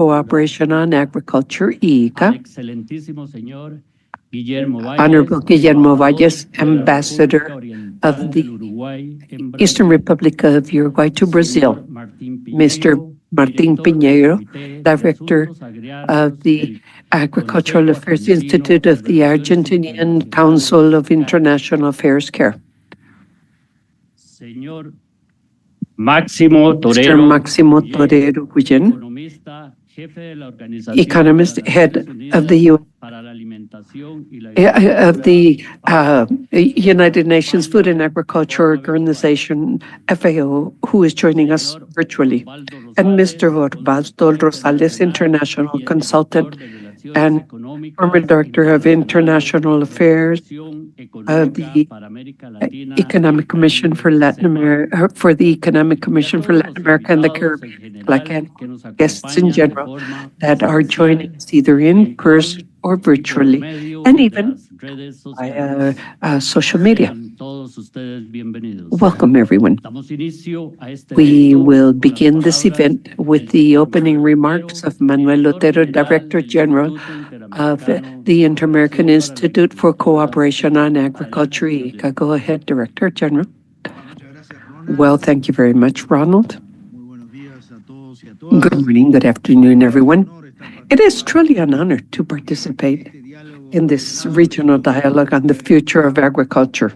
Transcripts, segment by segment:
Cooperation on Agriculture, ICA, excelentísimo señor Guillermo Honorable Guillermo Valles, Ambassador of the Eastern Republic of Uruguay to Brazil, Mr. Martín Piñeiro, Director of the Agricultural Affairs Institute of the Argentinian Council of International Affairs, CARE. Señor Máximo Mr. Torero, Máximo Torero Guillén, economista, jefe de la Organización economist, de las head Naciones of the Unidas para la Alimentación y la of the United Nations Food and Agriculture Organization, FAO, who is joining us virtually, and Mr. Osvaldo Rosales, international consultant and former director of international affairs of the Economic Commission for Latin America, for the Economic Commission for Latin America and the Caribbean, like guests in general that are joining us either in person or virtually, and even via social media. Welcome, everyone. We will begin this event with the opening remarks of Manuel Otero, Director General of the Inter-American Institute for Cooperation on Agriculture, ICA. Go ahead, Director General. Well, thank you very much, Ronald. Good morning, good afternoon, everyone. It is truly an honor to participate in this regional dialogue on the future of agriculture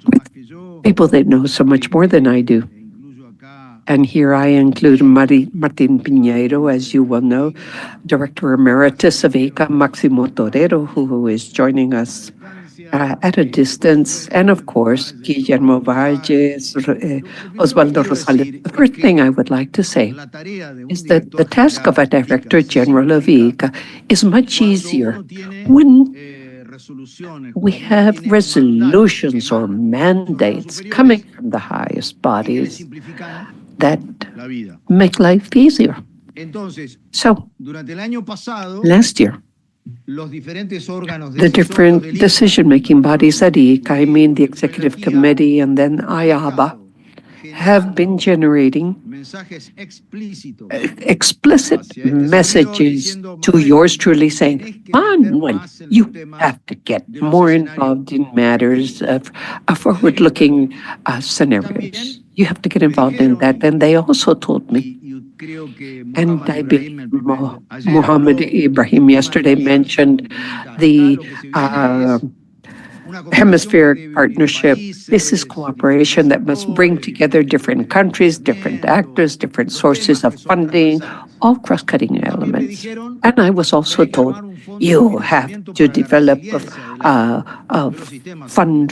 with people that know so much more than I do. And here I include Martín Piñeiro, as you well know, Director Emeritus of ICA, Máximo Torero, who is joining us at a distance, and of course, Guillermo Valles, Osvaldo Rosales. The first thing I would like to say is that the task of a Director General of ICA is much easier when we have resolutions or mandates coming from the highest bodies that make life easier. So, last year, the different decision-making bodies at ICA, I mean the Executive Committee and then IABA, have been generating explicit messages to yours truly saying, Manuel, you have to get more involved in matters of forward-looking scenarios. You have to get involved in that. And they also told me, and I believe Mohammed Ibrahim yesterday mentioned the hemispheric partnership. This is cooperation that must bring together different countries, different actors, different sources of funding, all cross-cutting elements. And I was also told you have to develop a fund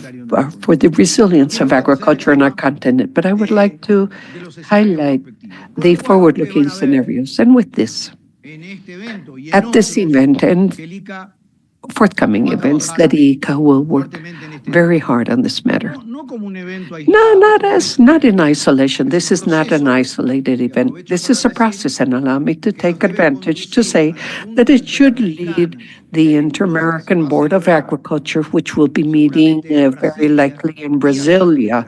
for the resilience of agriculture in our continent. But I would like to highlight the forward-looking scenarios. And with this, at this event and forthcoming events, that ICA will work very hard on this matter. No, not in isolation. This is not an isolated event. This is a process, and allow me to take advantage to say that it should lead the Inter-American Board of Agriculture, which will be meeting very likely in Brasilia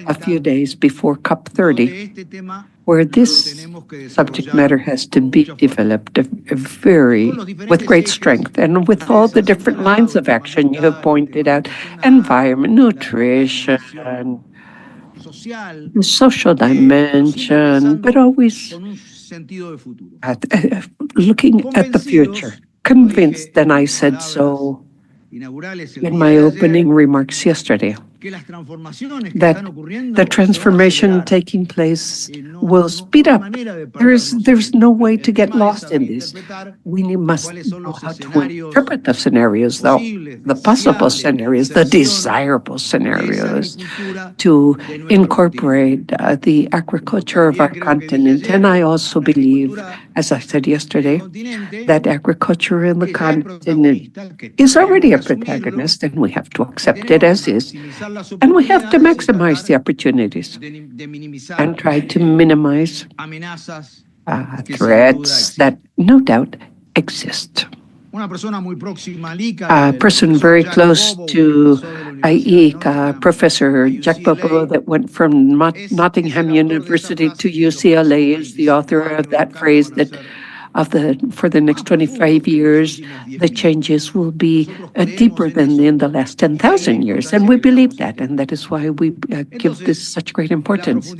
a few days before COP30, where this subject matter has to be developed with great strength and with all the different lines of action you have pointed out, environment, nutrition, social dimension, but always looking at the future. Convinced, and I said so in my opening remarks yesterday, that the transformation taking place will speed up. There's no way to get lost in this. We must know how to interpret the scenarios, though, the possible scenarios, the desirable scenarios, to incorporate the agriculture of our continent. And I also believe, as I said yesterday, that agriculture in the continent is already a protagonist, and we have to accept it as is. And we have to maximize the opportunities and try to minimize threats that no doubt exist. A person very close to ICA, Professor Jack Bobo, that went from Nottingham University to UCLA, is the author of that phrase that for the next 25 years, the changes will be deeper than in the last 10,000 years. And we believe that, and that is why we give this such great importance.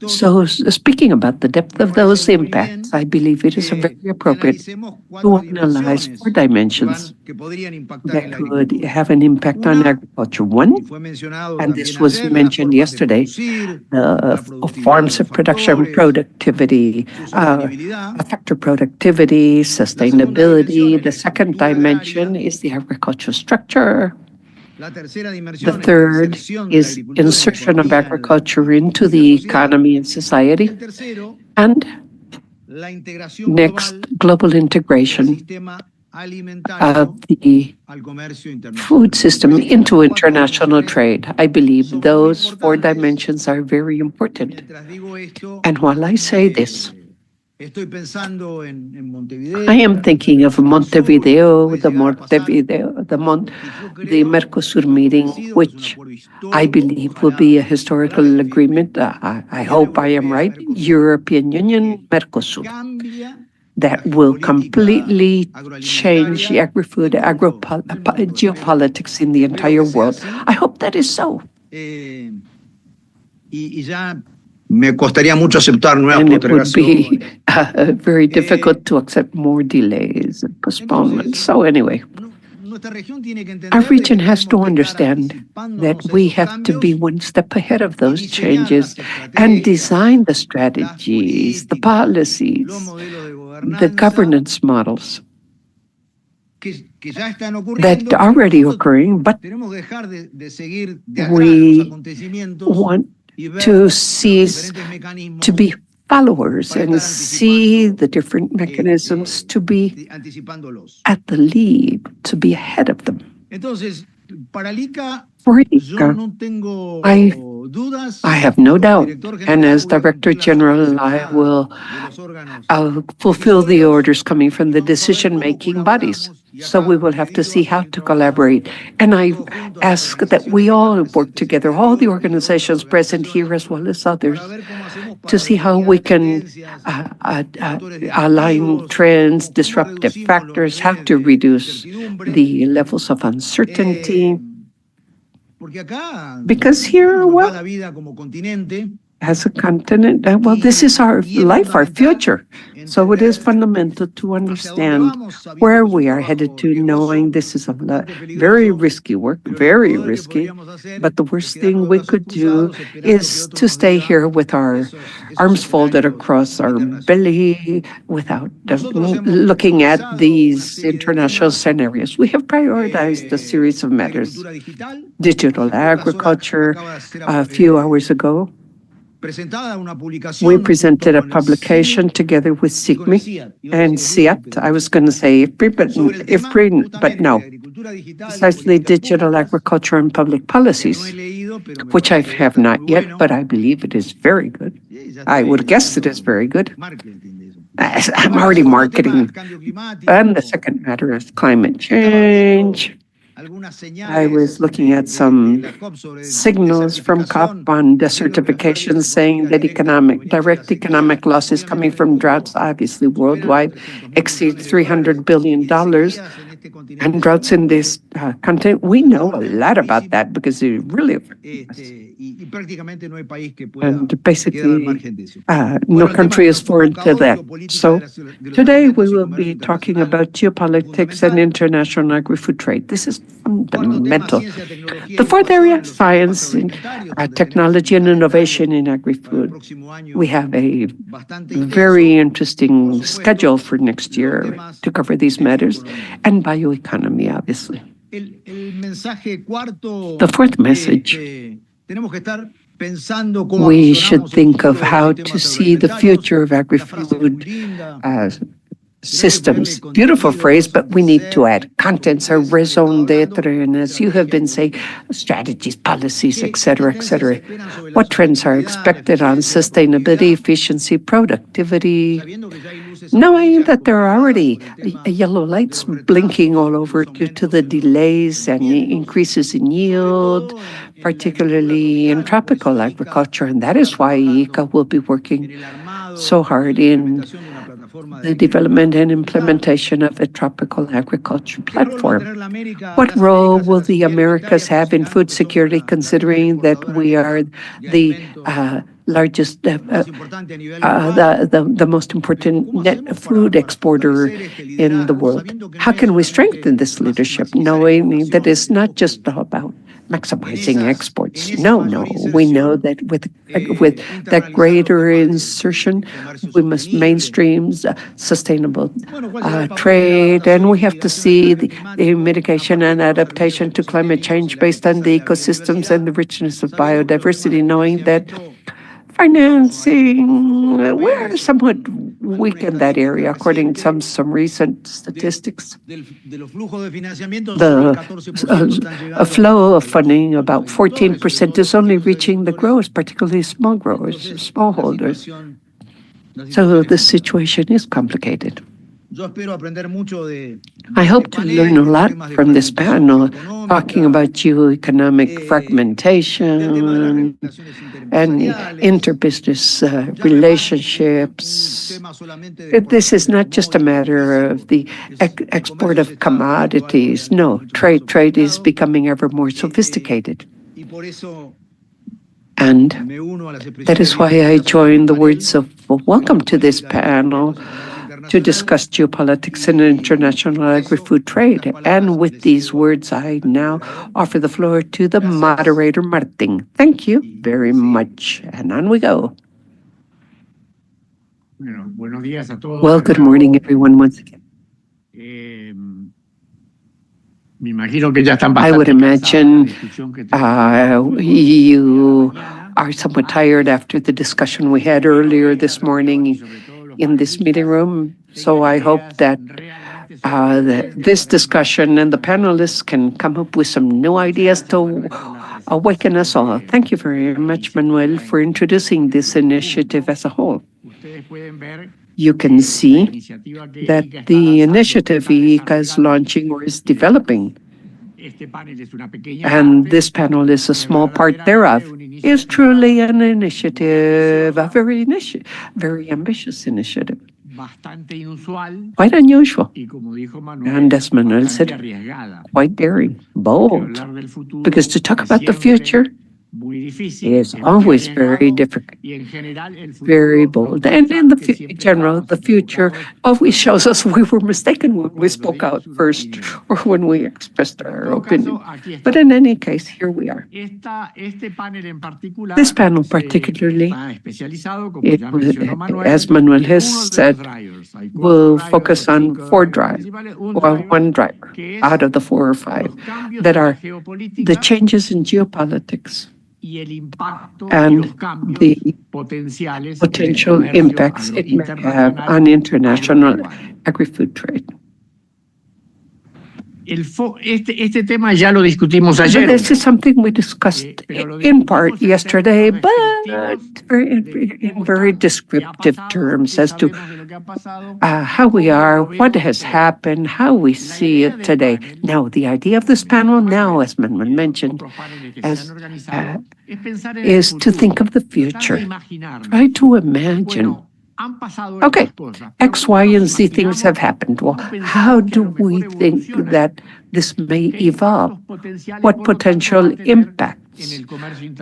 So speaking about the depth of those impacts, I believe it is very appropriate to analyze 4 dimensions that would have an impact on agriculture. One, and this was mentioned yesterday, forms of production, productivity, factor productivity, sustainability. The second dimension is the agricultural structure. The third is insertion of agriculture into the economy and society. And next, global integration of the food system into international trade. I believe those 4 dimensions are very important. And while I say this, I am thinking of Montevideo, the Mercosur meeting, which I believe will be a historical agreement. I hope I am right. European Union, Mercosur. That will completely change the agri-food, geopolitics in the entire world. I hope that is so. Me costaría mucho aceptar nuevas postergaciones. And it would be very difficult to accept more delays and postponements. So anyway, our region has to understand that we have to be one step ahead of those changes and design the strategies, the policies, the governance models that are already occurring, but we want to cease to be followers and see the different mechanisms to be at the lead, to be ahead of them. For ICA, I have no doubt, and as Director General, I'll fulfill the orders coming from the decision-making bodies. So we will have to see how to collaborate. And I ask that we all work together, all the organizations present here as well as others, to see how we can align trends, disruptive factors, how to reduce the levels of uncertainty. Because here, well, as a continent, well, this is our life, our future. So it is fundamental to understand where we are headed to, knowing this is a very risky work, very risky. But the worst thing we could do is to stay here with our arms folded across our belly without looking at these international scenarios. We have prioritized a series of matters. Digital agriculture, a few hours ago, we presented a publication together with SIGMI and SIAT. I was going to say IFPRI, but no. Precisely digital agriculture and public policies, which I have not yet, but I believe it is very good. I would guess it is very good. I'm already marketing. And the second matter is climate change. I was looking at some signals from COP on desertification saying that direct economic losses coming from droughts, obviously worldwide, exceed $300 billion. And droughts in this continent, we know a lot about that because it really and basically no country is foreign to that. So today we will be talking about geopolitics and international agri-food trade. This is fundamental. The fourth area, science, technology and innovation in agri-food. We have a very interesting schedule for next year to cover these matters, and bioeconomy, obviously. The fourth message, we should think of how to see the future of agri-food systems. Beautiful phrase, but we need to add contents or raison d'etre, and as you have been saying, strategies, policies, etc., etc. What trends are expected on sustainability, efficiency, productivity? Knowing that there are already yellow lights blinking all over due to the delays and increases in yield, particularly in tropical agriculture, and that is why ICA will be working so hard in the development and implementation of a tropical agriculture platform. What role will the Americas have in food security, considering that we are the largest, the most important net food exporter in the world? How can we strengthen this leadership, knowing that it's not just about maximizing exports? No, we know that with that greater insertion, we must mainstream sustainable trade, and we have to see the mitigation and adaptation to climate change based on the ecosystems and the richness of biodiversity, knowing that financing, we're somewhat weak in that area, according to some recent statistics. A flow of funding, about 14%, is only reaching the growers, particularly small growers, smallholders. So the situation is complicated. I hope to learn a lot from this panel, talking about geoeconomic fragmentation and interbusiness relationships. This is not just a matter of the export of commodities. No, trade is becoming ever more sophisticated. And that is why I joined the words of welcome to this panel to discuss geopolitics and international agri-food trade. And with these words, I now offer the floor to the moderator, Martin. Thank you very much. And on we go. Well, good morning, everyone, once again. I would imagine you are somewhat tired after the discussion we had earlier this morning in this meeting room. So I hope that this discussion and the panelists can come up with some new ideas to awaken us all. Thank you very much, Manuel, for introducing this initiative as a whole. You can see that the initiative IICA is launching or is developing, and this panel is a small part thereof, is truly an initiative, a very ambitious initiative. Quite unusual, and as Manuel said, quite daring, bold, because to talk about the future is always very difficult, very bold. And in the general, the future always shows us we were mistaken when we spoke out first or when we expressed our opinion. But in any case, here we are. This panel particularly, as Manuel has said, will focus on one driver out of the 4 or 5 that are the changes in geopolitics and the potential impacts it may have on international agri-food trade. This is something we discussed in part yesterday, but in very descriptive terms as to how we are, what has happened, how we see it today. Now, the idea of this panel now, as Manuel mentioned, is to think of the future. Try to imagine. Okay, X, Y, and Z things have happened. Well, how do we think that this may evolve? What potential impacts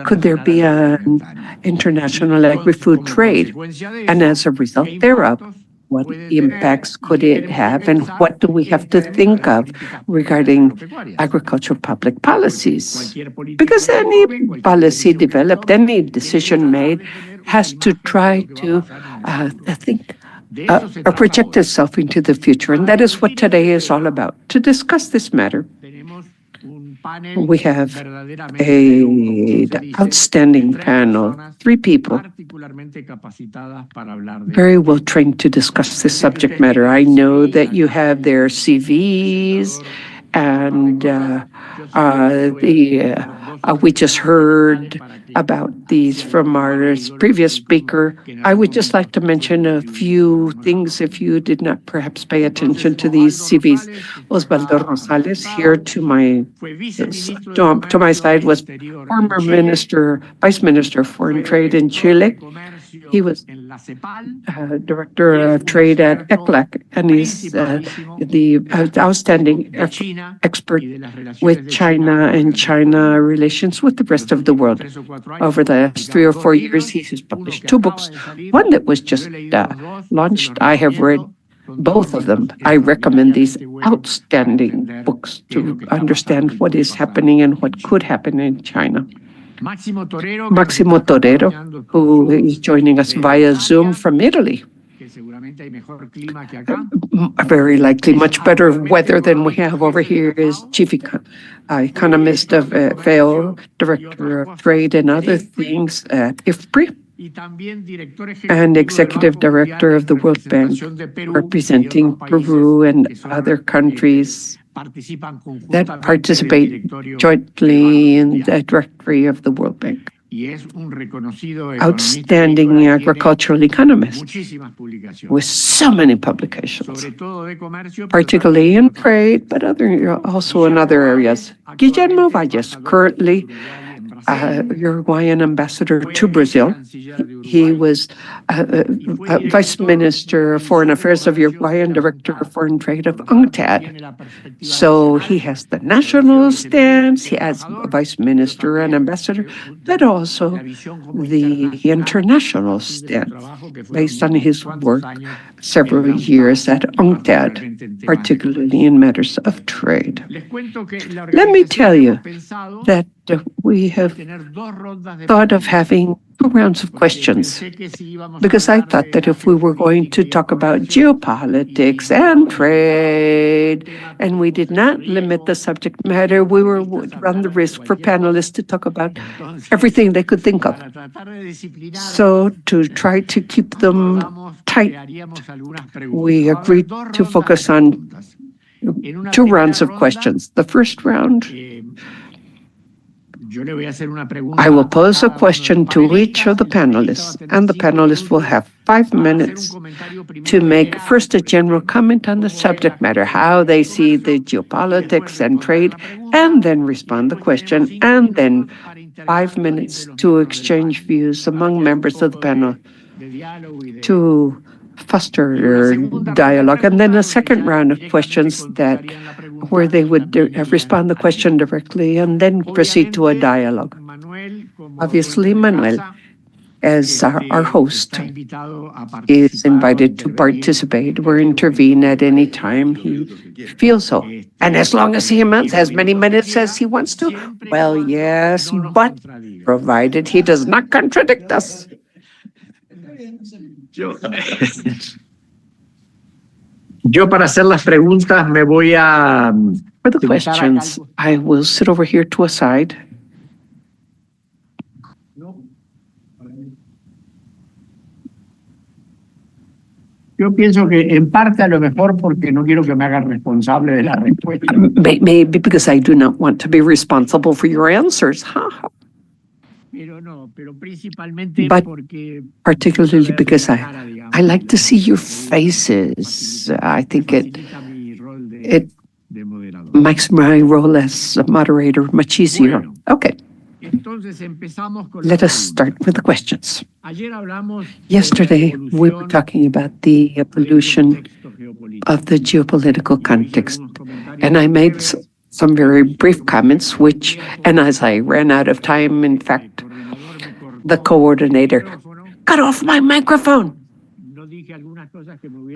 could there be on international agri-food trade? And as a result thereof, what impacts could it have, and what do we have to think of regarding agricultural public policies? Because any policy developed, any decision made, has to try to think or project itself into the future. And that is what today is all about. To discuss this matter, we have an outstanding panel, 3 people, very well trained to discuss this subject matter. I know that you have their CVs, and we just heard about these from our previous speaker. I would just like to mention a few things if you did not perhaps pay attention to these CVs. Osvaldo Rosales, here to my side, was former Vice Minister of Foreign Trade in Chile, He was Director of Trade at ECLAC, and he's the outstanding expert with China and China relations with the rest of the world. Over the last 3 or 4 years, he has published 2 books. One that was just launched. I have read both of them. I recommend these outstanding books to understand what is happening and what could happen in China. Máximo Torero, who is joining us via Zoom from Italy. Very likely much better weather than we have over here, is chief economist of FAO, Director of Trade and other things at IFPRI, and Executive Director of the World Bank, representing Peru and other countries that participate jointly in the directory of the World Bank. Outstanding agricultural economist with so many publications, particularly in trade, but also in other areas. Guillermo Valles, currently Uruguayan ambassador to Brazil. He was Vice Minister of Foreign Affairs of Uruguay and Director of Foreign Trade of UNCTAD. So he has the national stance, he has Vice Minister and Ambassador, but also the international stance based on his work several years at UNCTAD, particularly in matters of trade. Let me tell you that we have thought of having 2 rounds of questions, because I thought that if we were going to talk about geopolitics and trade, and we did not limit the subject matter, we would run the risk for panelists to talk about everything they could think of. So to try to keep them tight, we agreed to focus on 2 rounds of questions. The first round, I will pose a question to each of the panelists, and the panelists will have 5 minutes to make first a general comment on the subject matter, how they see the geopolitics and trade, and then respond to the question, and then 5 minutes to exchange views among members of the panel to foster dialogue, and then a second round of questions where they would respond to the question directly and then proceed to a dialogue. Obviously, Manuel, as our host, is invited to participate or intervene at any time he feels so. And as long as he has as many minutes as he wants to, well, yes, but provided he does not contradict us. Yo para hacer las preguntas me voy a... For the questions, I will sit over here to a side. Yo pienso que en parte a lo mejor porque no quiero que me hagan responsable de la respuesta. Maybe because I do not want to be responsible for your answers. But particularly because I like to see your faces. I think it makes my role as a moderator much easier. Okay. Let us start with the questions. Yesterday, we were talking about the evolution of the geopolitical context, and I made some very brief comments, and as I ran out of time, in fact, the coordinator cut off my microphone.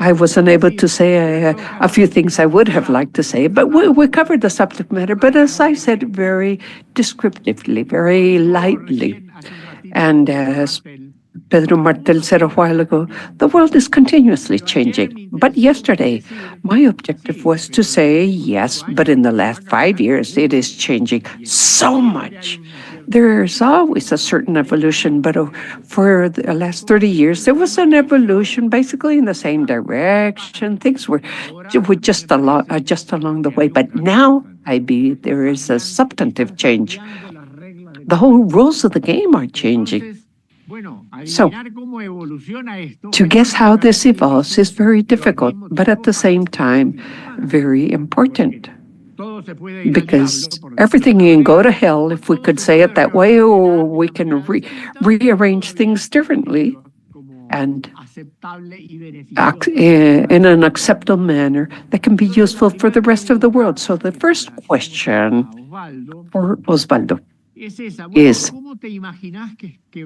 I wasn't able to say a few things I would have liked to say, but we covered the subject matter, but as I said, very descriptively, very lightly. And as Pedro Martel said a while ago, the world is continuously changing. But yesterday, my objective was to say, yes, but in the last 5 years, it is changing so much. There's always a certain evolution, but for the last 30 years, there was an evolution basically in the same direction. Things were just along the way. But now, I believe there is a substantive change. The whole rules of the game are changing. So, to guess how this evolves is very difficult, but at the same time, very important. Because everything can go to hell, if we could say it that way, or we can rearrange things differently. and in an acceptable manner that can be useful for the rest of the world. So the first question for Osvaldo is,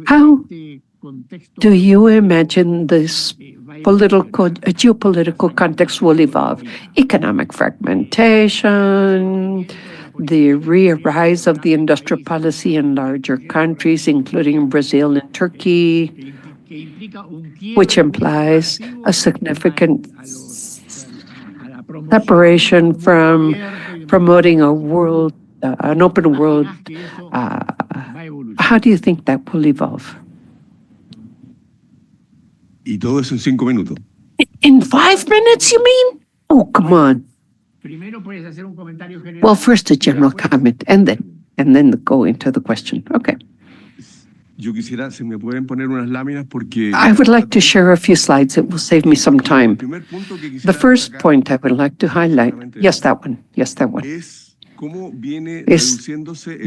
how do you imagine this geopolitical context will evolve? Economic fragmentation, the re-rise of the industrial policy in larger countries, including Brazil and Turkey, which implies a significant separation from promoting an open world. How do you think that will evolve? Y todo eso en 5 minutos. In 5 minutes, you mean? Oh, come on. Well, first a general comment, and then go into the question. Okay. Yo quisiera, si me pueden poner unas láminas porque I would like to share a few slides. It will save me some time. The first point I would like to highlight, yes, that one, is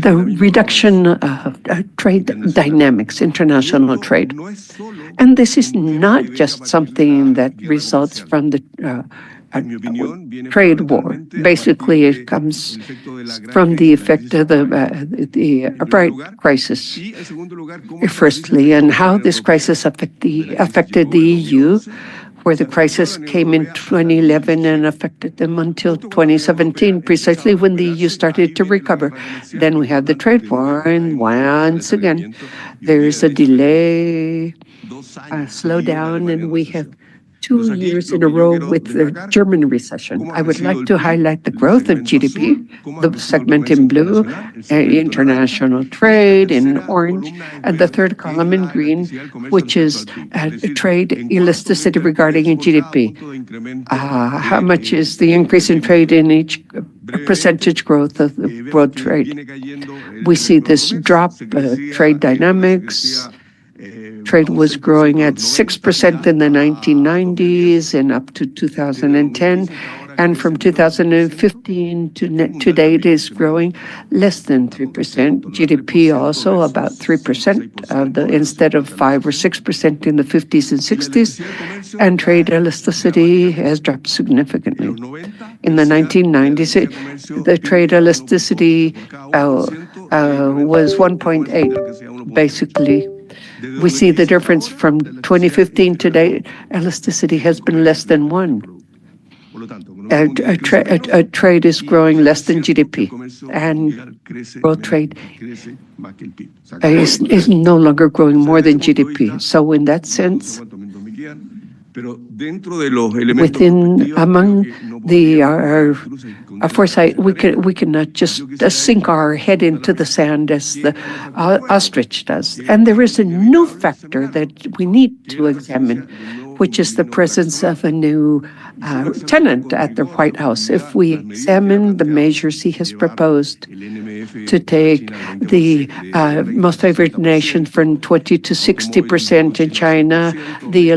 the reduction of trade dynamics, international trade. And this is not just something that results from the trade war. Basically, it comes from the effect of the upright crisis, firstly, and how this crisis affected the EU, where the crisis came in 2011 and affected them until 2017, precisely when the EU started to recover. Then we had the trade war, and once again, there is a delay, a slowdown, and we have 2 years in a row with the German recession. I would like to highlight the growth of GDP, the segment in blue, international trade in orange, and the third column in green, which is trade elasticity regarding GDP. How much is the increase in trade in each percentage growth of the world trade? We see this drop, trade dynamics. Trade was growing at 6% in the 1990s and up to 2010. And from 2015 to date is growing less than 3%. GDP also about 3% instead of 5 or 6% in the 50s and 60s. And trade elasticity has dropped significantly. In the 1990s, the trade elasticity was 1.8, basically. We see the difference from 2015 to date. Elasticity has been less than 1. Trade is growing less than GDP, and world trade is no longer growing more than GDP. So in that sense, among our foresight, we cannot just sink our head into the sand as the ostrich does. And there is a new factor that we need to examine, which is the presence of a new tenant at the White House. If we examine the measures he has proposed to take the most favored nation from 20 to 60% in China, the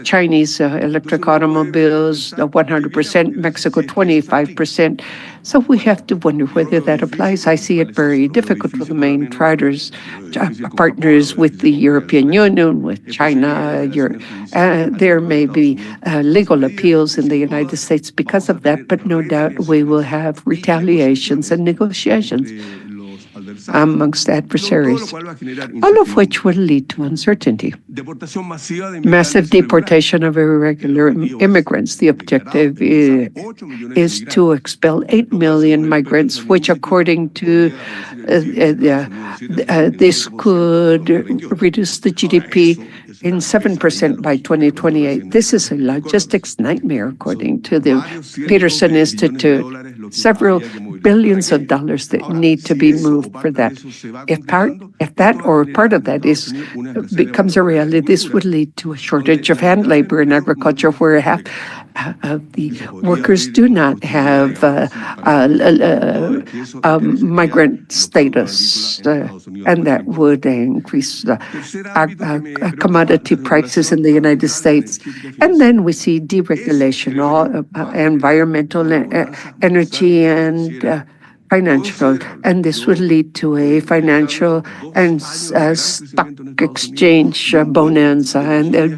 Chinese electric automobiles, 100%, Mexico 25%. So we have to wonder whether that applies. I see it very difficult for the main partners with the European Union, with China. There may be legal appeals in the United States because of that, but no doubt we will have retaliations and negotiations amongst adversaries, all of which will lead to uncertainty. Massive deportation of irregular immigrants. The objective is to expel 8 million migrants, which according to this could reduce the GDP in 7% by 2028. This is a logistics nightmare, according to the Peterson Institute. Several billions of dollars that need to be moved for that. If that or part of that becomes a reality, this would lead to a shortage of hand labor in agriculture, where half of the workers do not have migrant status, and that would increase commodity prices in the United States. And then we see deregulation, environmental, energy, and financial, and this would lead to a financial and stock exchange bonanza and a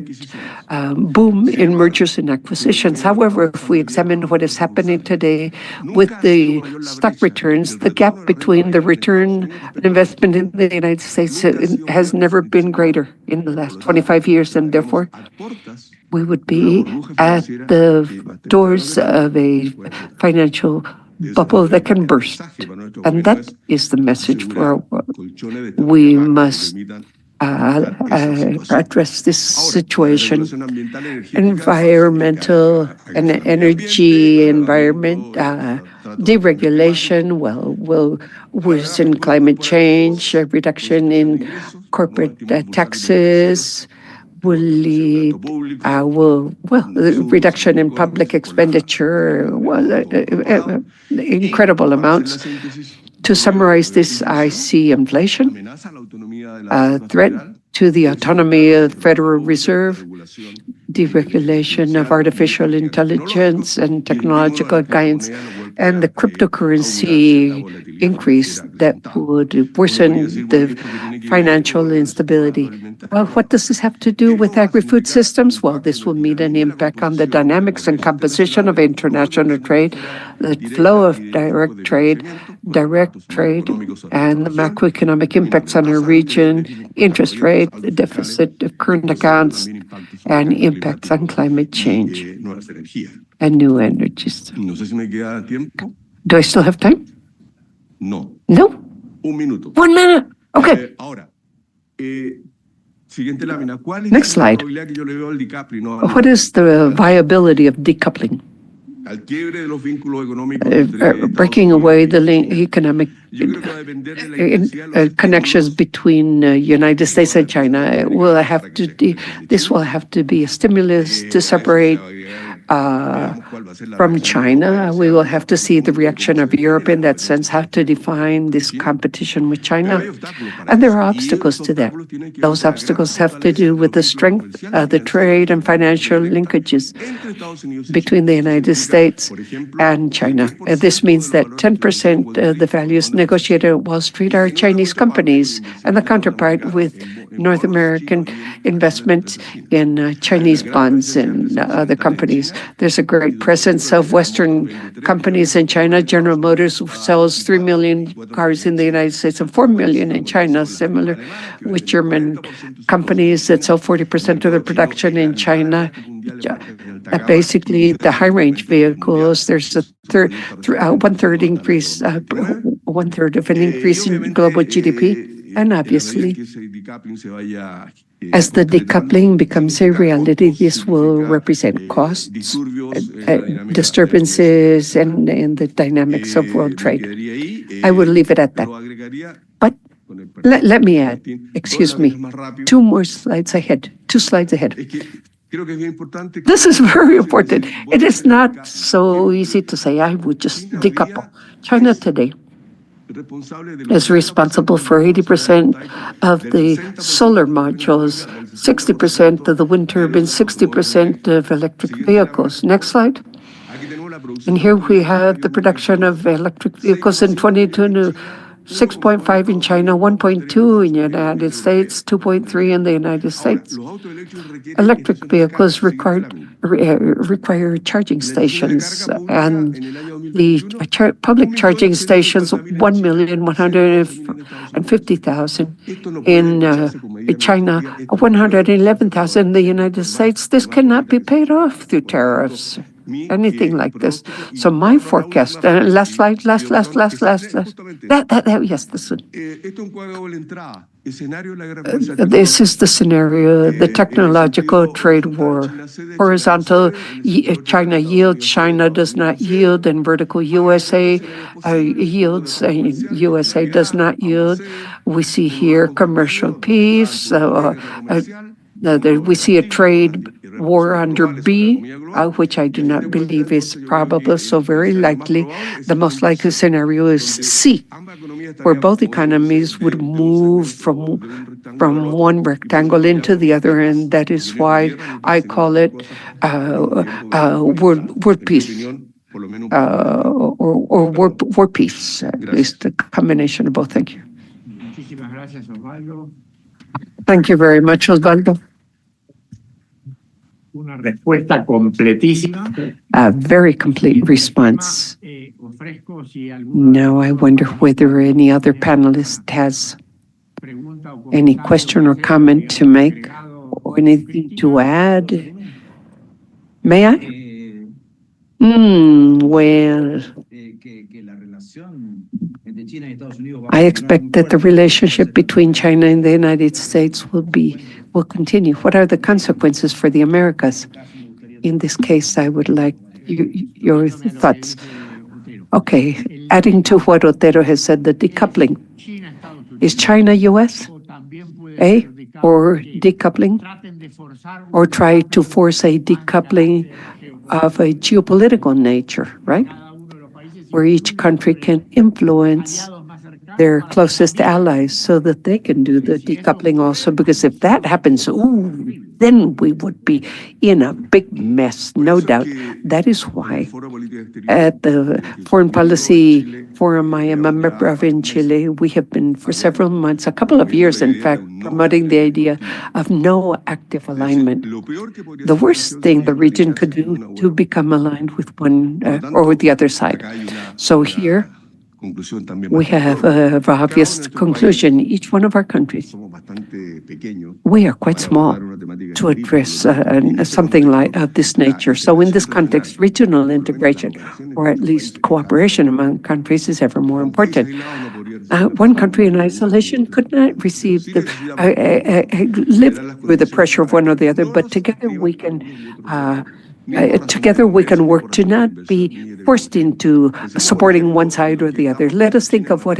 boom in mergers and acquisitions. However, if we examine what is happening today with the stock returns, the gap between the return on investment in the United States has never been greater in the last 25 years, and therefore we would be at the doors of a financial bubble that can burst. And that is the message for our world. We must address this situation. Environmental and energy environment deregulation will worsen climate change, reduction in corporate taxes, will lead, reduction in public expenditure, incredible amounts. To summarize this, I see inflation, a threat to the autonomy of the Federal Reserve, deregulation of artificial intelligence and technological guidance, and the cryptocurrency increase that would worsen the financial instability. Well, what does this have to do with agri-food systems? Well, this will mean an impact on the dynamics and composition of international trade, the flow of direct trade, and the macroeconomic impacts on our region, interest rate, the deficit of current accounts, and impacts on climate change and new energies. Do I still have time? No. No? 1 minuto. 1 minute. Okay. Next slide. What is the viability of decoupling? Breaking away the economic connections between United States and China. This will have to be a stimulus to separate from China. We will have to see the reaction of Europe in that sense, how to define this competition with China. And there are obstacles to that. Those obstacles have to do with the strength of the trade and financial linkages between the United States and China. This means that 10% of the values negotiated at Wall Street are Chinese companies, and the counterpart with North American investment in Chinese bonds and other companies. There's a great presence of Western companies in China. General Motors sells 3 million cars in the United States and 4 million in China, similar with German companies that sell 40% of their production in China. Basically, the high-range vehicles, there's a one-third increase, one-third of an increase in global GDP. And obviously, as the decoupling becomes a reality, this will represent costs, disturbances, and the dynamics of world trade. I will leave it at that. But let me add, excuse me, 2 slides ahead. This is very important. It is not so easy to say, I would just decouple. China today is responsible for 80% of the solar modules, 60% of the wind turbines, 60% of electric vehicles. Next slide. And here we have the production of electric vehicles in 2022, 6.5 in China, 1.2 in the United States, 2.3 in the United States. Electric vehicles require charging stations, and the public charging stations, 1,150,000 in China, 111,000 in the United States. This cannot be paid off through tariffs, anything like this. So my forecast, last slide. Yes, this one. This is the scenario, the technological trade war. Horizontal, China yields, China does not yield, and vertical USA yields, and USA does not yield. We see here commercial peace. We see a trade war under B, which I do not believe is probable, so very likely. The most likely scenario is C, where both economies would move from one rectangle into the other, and that is why I call it world peace. or war peace, at least a combination of both. Thank you. Muchísimas gracias, Osvaldo. Thank you very much, Osvaldo. Una respuesta completísima. A very complete response. Ofrezco si alguno Now I wonder whether any other panelist has pregunta o any comentario question or que sea comment to make agregado or anything to add. May I? Well, I expect that the relationship between China and the United States will continue. What are the consequences for the Americas? In this case, I would like your thoughts. Okay, adding to what Otero has said, the decoupling. Is China U.S.? Or decoupling? Or try to force a decoupling of a geopolitical nature, right? Where each country can influence their closest allies so that they can do the decoupling also. Because if that happens, then we would be in a big mess, no doubt. That is why at the Foreign Policy Forum I am a member of in Chile, we have been for several months, a couple of years in fact, promoting the idea of no active alignment. The worst thing the region could do to become aligned with one or with the other side. So here, we have an obvious conclusion. Each one of our countries, we are quite small to address something like this nature. So in this context, regional integration, or at least cooperation among countries, is ever more important. One country in isolation could not receive live with the pressure of one or the other, but together we can work to not be forced into supporting one side or the other. Let us think of for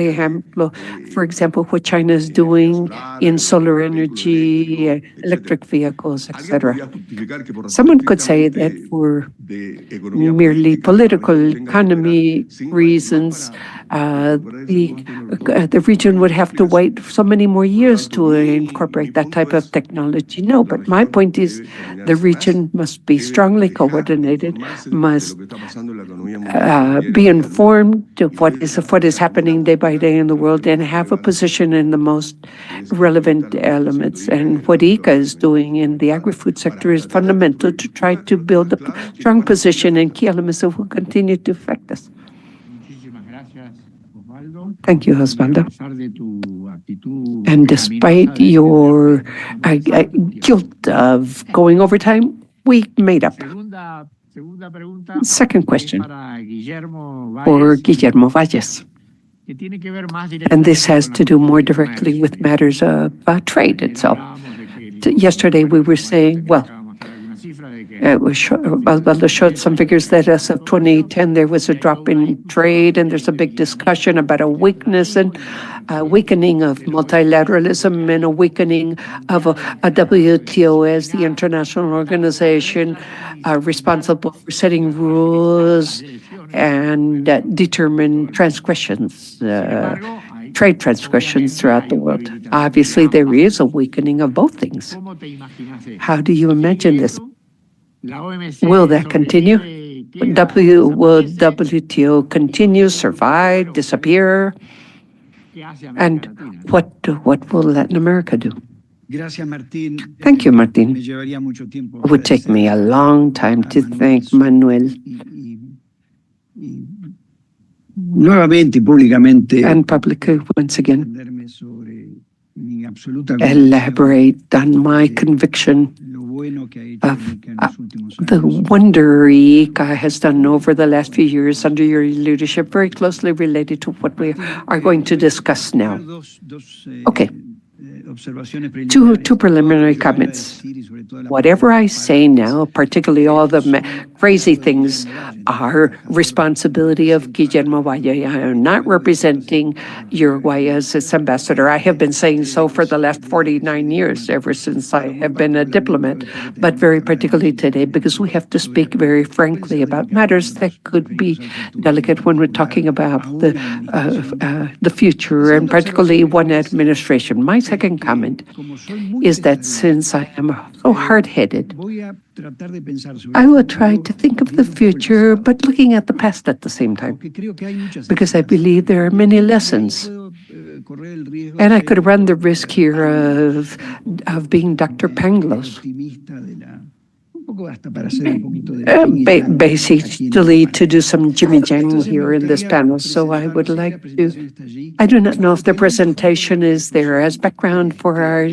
example, what China is doing in solar energy, electric vehicles, etc. Someone could say that for merely political economy reasons, the region would have to wait so many more years to incorporate that type of technology. No, but my point is the region must be strongly coordinated, must be informed of what is happening day by day in the world, and have a position in the most relevant elements. And what ICA is doing in the agri-food sector is fundamental to try to build a strong position in key elements that will continue to affect us. Thank you, Osvaldo. And despite your guilt of going over time, we made up. Second question for Guillermo Valles. And this has to do more directly with matters of trade itself. Yesterday we were saying, Osvaldo showed some figures that as of 2010 there was a drop in trade, and there's a big discussion about a weakness and weakening of multilateralism and a weakening of a WTO as the international organization responsible for setting rules and determine transgressions, trade transgressions throughout the world. Obviously, there is a weakening of both things. How do you imagine this? Will that continue? Will WTO continue, survive, disappear? And what will Latin America do? Thank you, Martin. It would take me a long time to thank Manuel. And publicly, once again, elaborate on my conviction of the wonder ICA has done over the last few years under your leadership, very closely related to what we are going to discuss now. Okay. Two preliminary comments. Whatever I say now, particularly all the crazy things, are responsibility of Guillermo Valle. I am not representing Uruguay as its ambassador. I have been saying so for the last 49 years, ever since I have been a diplomat, but very particularly today, because we have to speak very frankly about matters that could be delicate when we're talking about the future, and particularly one administration. My second one comment is that since I am so hard-headed, I will try to think of the future, but looking at the past at the same time, because I believe there are many lessons. And I could run the risk here of being Dr. Pangloss. Basically, to do some Jimmy Jang here in this panel. So I would like to, I do not know if the presentation is there as background for our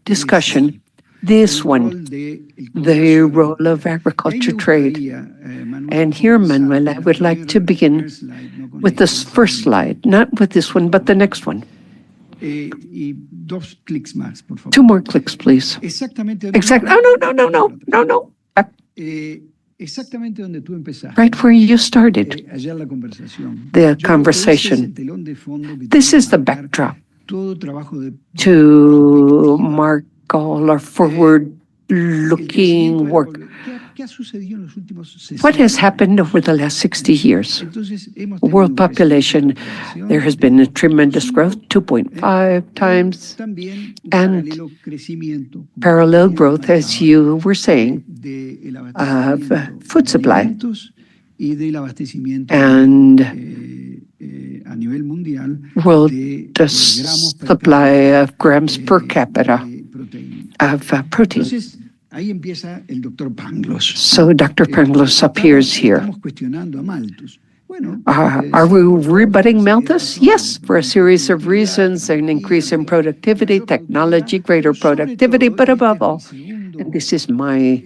discussion. This one, the role of agriculture trade. And here, Manuel, I would like to begin with this first slide, not with this one, but the next one. 2 more clicks, please. Exactly. Oh, no. Right where you started the conversation. This is the backdrop to mark all our forward-looking work. What has happened over the last 60 years? World population, there has been a tremendous growth, 2.5 times, and parallel growth, as you were saying, of food supply. And world supply of grams per capita of protein. So Dr. Pangloss appears here. Are we rebutting Malthus? Yes, for a series of reasons, an increase in productivity, technology, greater productivity, but above all, and this is my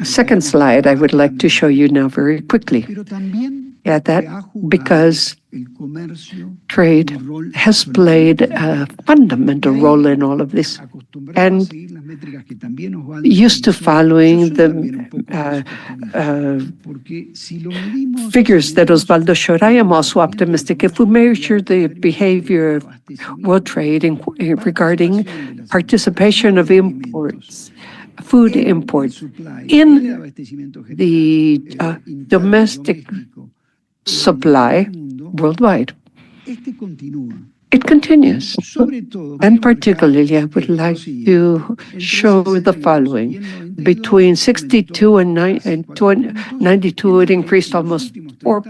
second slide I would like to show you now very quickly. Yeah, that because trade has played a fundamental role in all of this, and used to following the figures that Osvaldo showed. I am also optimistic. If we measure the behavior of world trade regarding participation of imports, food imports in the domestic supply worldwide, it continues. And particularly, I would like to show the following. Between 62 and 92, it increased almost 4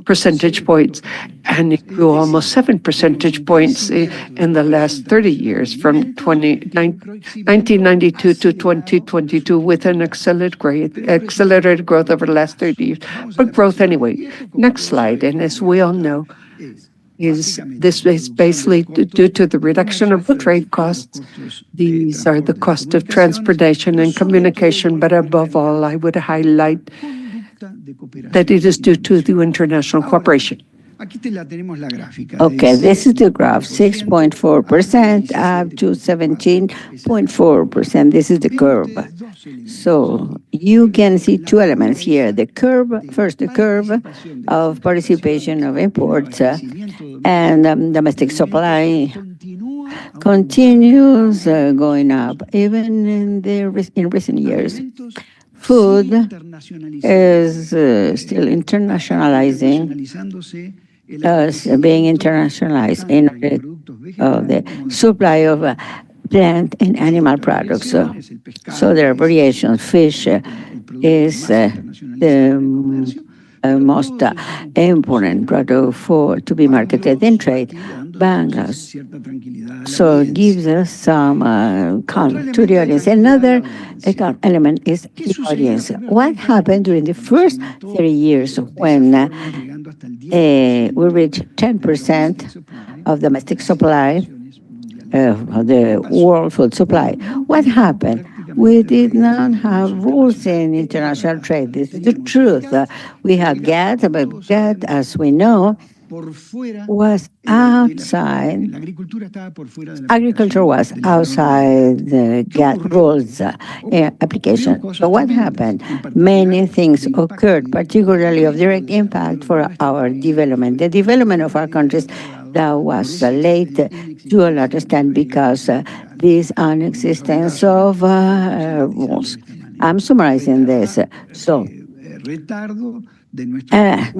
percentage points, and it grew almost 7 percentage points in the last 30 years, from 1992 to 2022, with an accelerated growth over the last 30 years. But growth anyway. Next slide, and as we all know, this is basically due to the reduction of the trade costs. These are the cost of transportation and communication, but above all, I would highlight that it is due to the international cooperation. Okay, this is the graph, 6.4% up to 17.4%. This is the curve. So you can see two elements here. The curve, first the curve of participation of imports and domestic supply continues going up, even in recent years. Food is still internationalizing, being internationalized in the supply of plant and animal products. So there are variations. Fish is the most important product to be marketed in trade. Bangladesh. So it gives us some calm to the audience. Another element is the audience. What happened during the first 30 years when we reached 10% of domestic supply of the world food supply? What happened? We did not have rules in international trade. This is the truth. We had GATT, but GATT, as we know, was outside. Agriculture was outside the GATT rules application. So what happened? Many things occurred, particularly of direct impact for our development. The development of our countries that was late to a large extent because this inexistence of rules. I'm summarizing this. So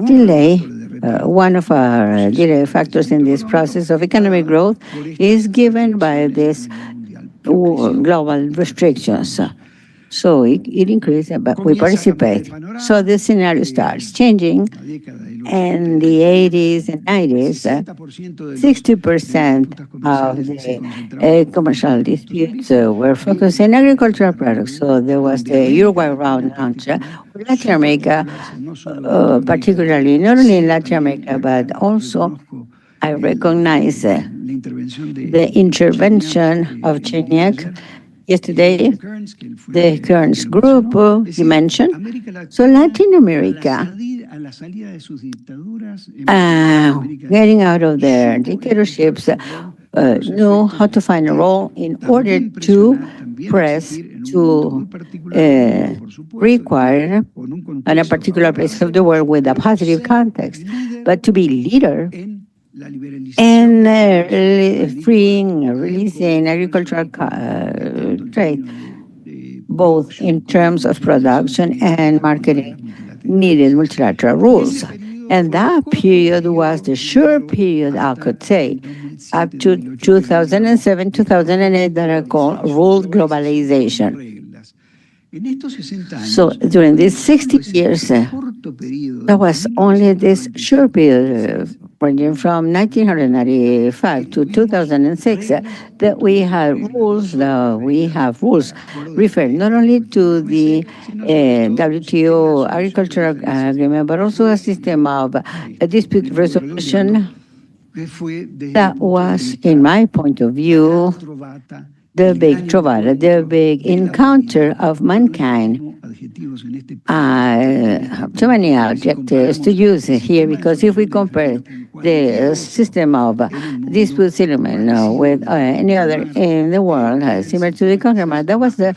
delay, one of our delay factors in this process of economic growth is given by these global restrictions. So it increases, but we participate. So the scenario starts changing. In the 80s and 90s, 60% of the commercial disputes were focused in agricultural products. So there was the Uruguay round launch. Latin America, particularly, not only in Latin America, but also I recognize the intervention of Chignac yesterday, the Kearns Group you mentioned. So Latin America, getting out of their dictatorships, know how to find a role in order to press, to require in a particular place of the world with a positive context, but to be leader and releasing agricultural trade, both in terms of production and marketing, needed multilateral rules. And that period was the sure period, I could say, up to 2007, 2008, that are called ruled globalization. So during these 60 years, there was only this short period, ranging from 1995 to 2006, that we have rules referring not only to the WTO agricultural agreement, but also a system of dispute resolution that was, in my point of view, the big trovata, the big encounter of mankind. I have too many adjectives to use here, because if we compare the system of dispute settlement with any other in the world, similar to the Congress, that was the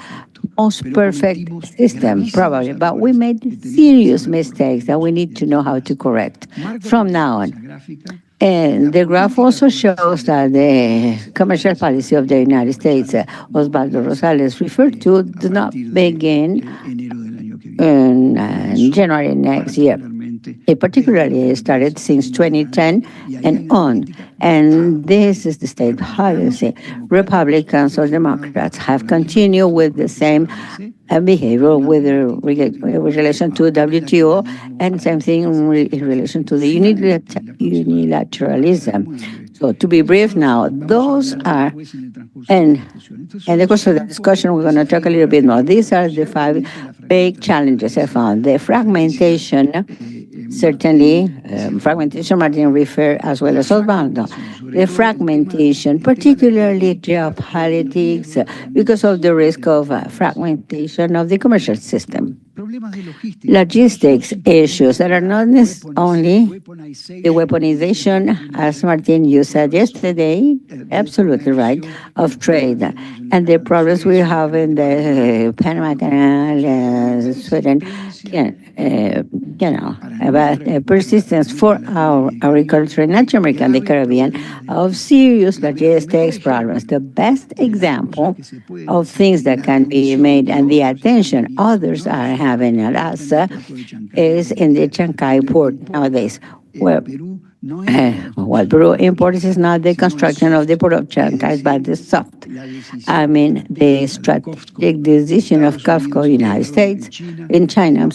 most perfect system, probably. But we made serious mistakes that we need to know how to correct from now on. And the graph also shows that the commercial policy of the United States, Osvaldo Rosales referred to, did not begin in January next year. It particularly started since 2010 and on. And this is the state policy. Republicans or Democrats have continued with the same behavior with relation to WTO, and same thing in relation to the unilateralism. So to be brief now, those are, and in the course of the discussion, we're going to talk a little bit more. These are the 5 big challenges I found. The fragmentation, certainly, fragmentation, Martin referred as well as Osvaldo. The fragmentation, particularly geopolitics, because of the risk of fragmentation of the commercial system. Logistics issues that are not only the weaponization, as Martin, you said yesterday, absolutely right, of trade, and the problems we have in the Panama Canal, Sweden, about persistence for our agriculture in Latin America and the Caribbean of serious logistics problems. The best example of things that can be made and the attention others are having at us is in the Chancay port nowadays, where what Peru imports is not the construction of the port of Chancay, but the soft. I mean, the strategic decision of CAFCO in China,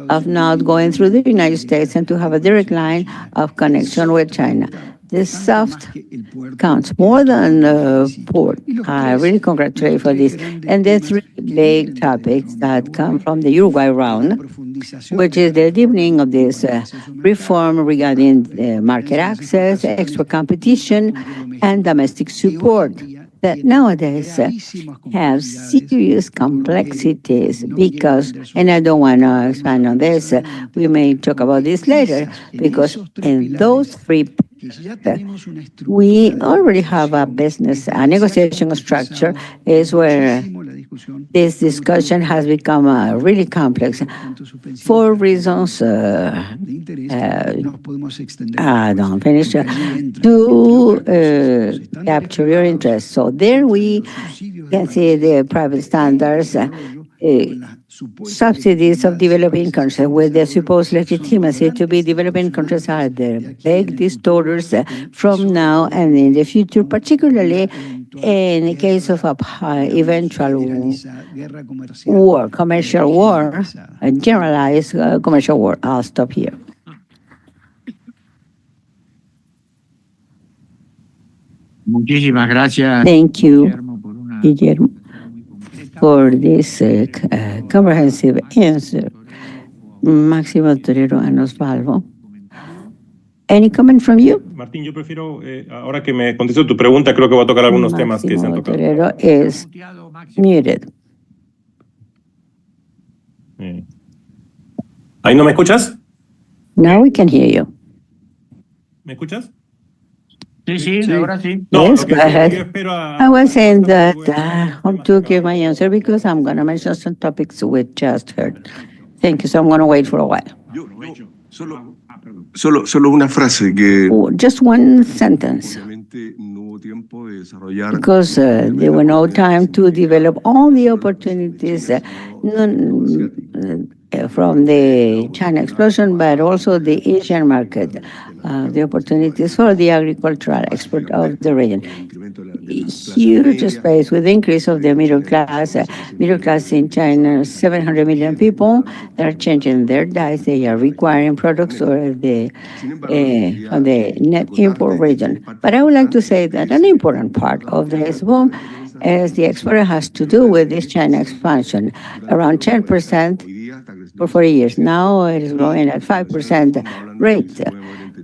of not going through the United States and to have a direct line of connection with China. The soft counts more than port. I really congratulate for this. And the 3 big topics that come from the Uruguay round, which is the deepening of this reform regarding market access, export competition, and domestic support, that nowadays have serious complexities because, and I don't want to expand on this, we may talk about this later, because in those 3 we already have a negotiation structure is where this discussion has become really complex for reasons, don't finish, to capture your interest. So there we can see the private standards subsidies of developing countries with the supposed legitimacy to be developing countries are the big distorters from now and in the future, particularly in the case of a eventual war, commercial war, a generalized commercial war. I'll stop here. Muchísimas gracias. Thank you, Guillermo, for this comprehensive answer. Máximo Torero and Osvaldo. Any comment from you? Martín, yo prefiero, ahora que me contestó tu pregunta, creo que voy a tocar algunos temas que se han tocado. Torero is muted. ¿Ahí no me escuchas? Now we can hear you. ¿Me escuchas? Sí, ahora sí. Yes, lo que go ahead. yo espero I was saying that I want to give my answer because I'm going to mention some topics we just heard. Thank you. So I'm going to wait for a while. Solo una frase que Just one sentence. obviamente no hubo tiempo de desarrollar. Because there were no time to develop all the opportunities from the China explosion, but also the Asian market, the opportunities for the agricultural export of the region. Huge space with the increase of the middle class. Middle class in China, 700 million people that are changing their diets. They are requiring products or from the net import region. But I would like to say that an important part of this boom as the export has to do with this China expansion, around 10% for 40 years. Now it is growing at 5% rate.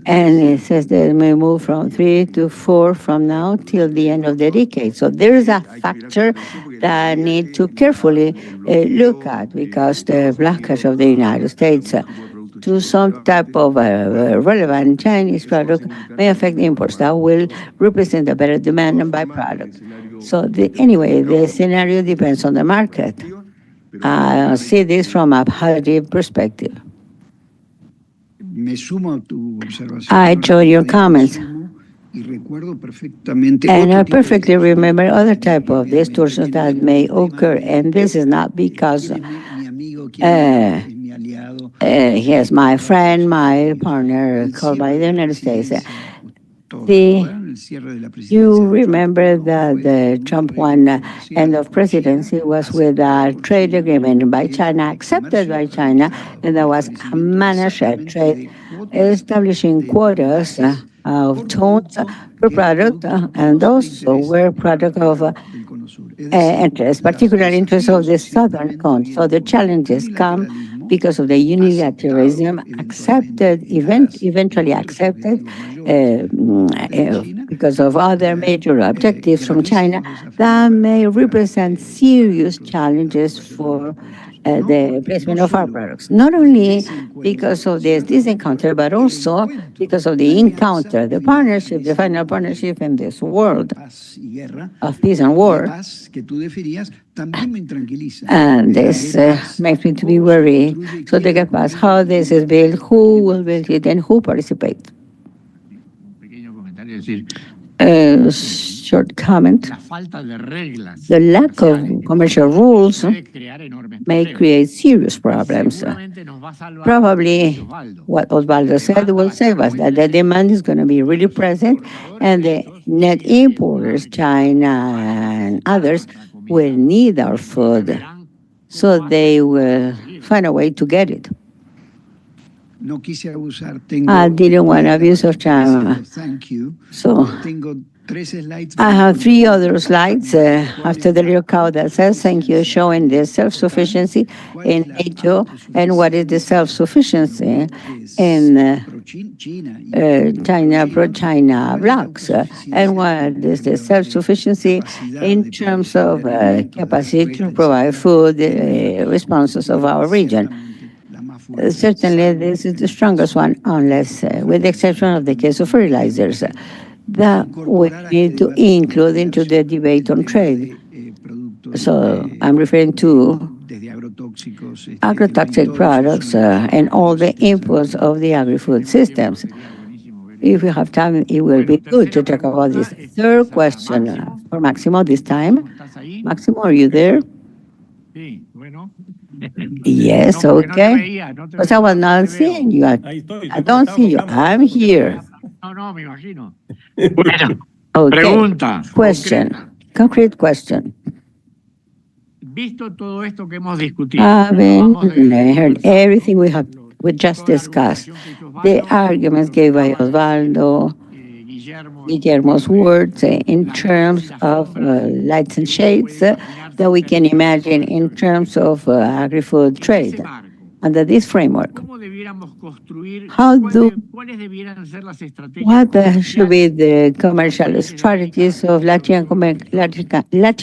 And it says that we move from 3 to 4 from now till the end of the decade. So there is a factor that need to carefully look at because the blockage of the United States to some type of relevant Chinese product may affect imports. That will represent a better demand and byproduct. So anyway, the scenario depends on the market. I see this from a positive perspective. I join your comments. And I perfectly remember other type of distortions that may occur. And this is not because he is my friend, my partner, called by the United States. You remember that the Trump one end of presidency was with a trade agreement by China, accepted by China, and there was a managed trade establishing quotas of tons per product, and those were product of interest, particular interest of the southern cone. So the challenges come because of the unilateralism eventually accepted because of other major objectives from China that may represent serious challenges for the placement of our products. Not only because of this encounter, but also because of the encounter, the partnership, the final partnership in this world of peace and war. And this makes me to be worried. So they get past how this is built, who will build it, and who participates. Short comment. The lack of commercial rules may create serious problems. Probably what Osvaldo said will save us, that the demand is going to be really present and the net importers, China and others, will need our food. So they will find a way to get it. I didn't want to abuse of time. So I have 3 other slides after the little cow that says thank you, showing the self-sufficiency in NATO and what is the self-sufficiency in China, pro-China blocks, and what is the self-sufficiency in terms of capacity to provide food responses of our region. Certainly, this is the strongest one, unless, with the exception of the case of fertilizers, that we need to include into the debate on trade. So I'm referring to agrotoxic products and all the inputs of the agri-food systems. If we have time, it will be good to talk about this. Third question for Maximo this time. Maximo, are you there? Sí, bueno. Yes, No, porque no te okay. veía, no te Because I veía, was no not te veo. seeing you. Ahí estoy I don't conectado see con you. cámara. I'm here. No, me imagino. Bueno, Okay. pregunta. Question. Concrete question. Visto todo esto que hemos discutido, Having acabamos de heard conversar, everything we just toda la discussed, argumentación que hizo the Osvaldo, arguments lo que given by hablaba Osvaldo, Guillermo, Guillermo's words in las luces y terms las of sombras lights and que uno shades puede imaginarse that we en can términos de imagine in comercio terms of agri-food en ese trade. marco. Under this framework, ¿Cómo debiéramos construir, how do cuáles debieran ser las estrategias what should be comerciales the commercial strategies of Latin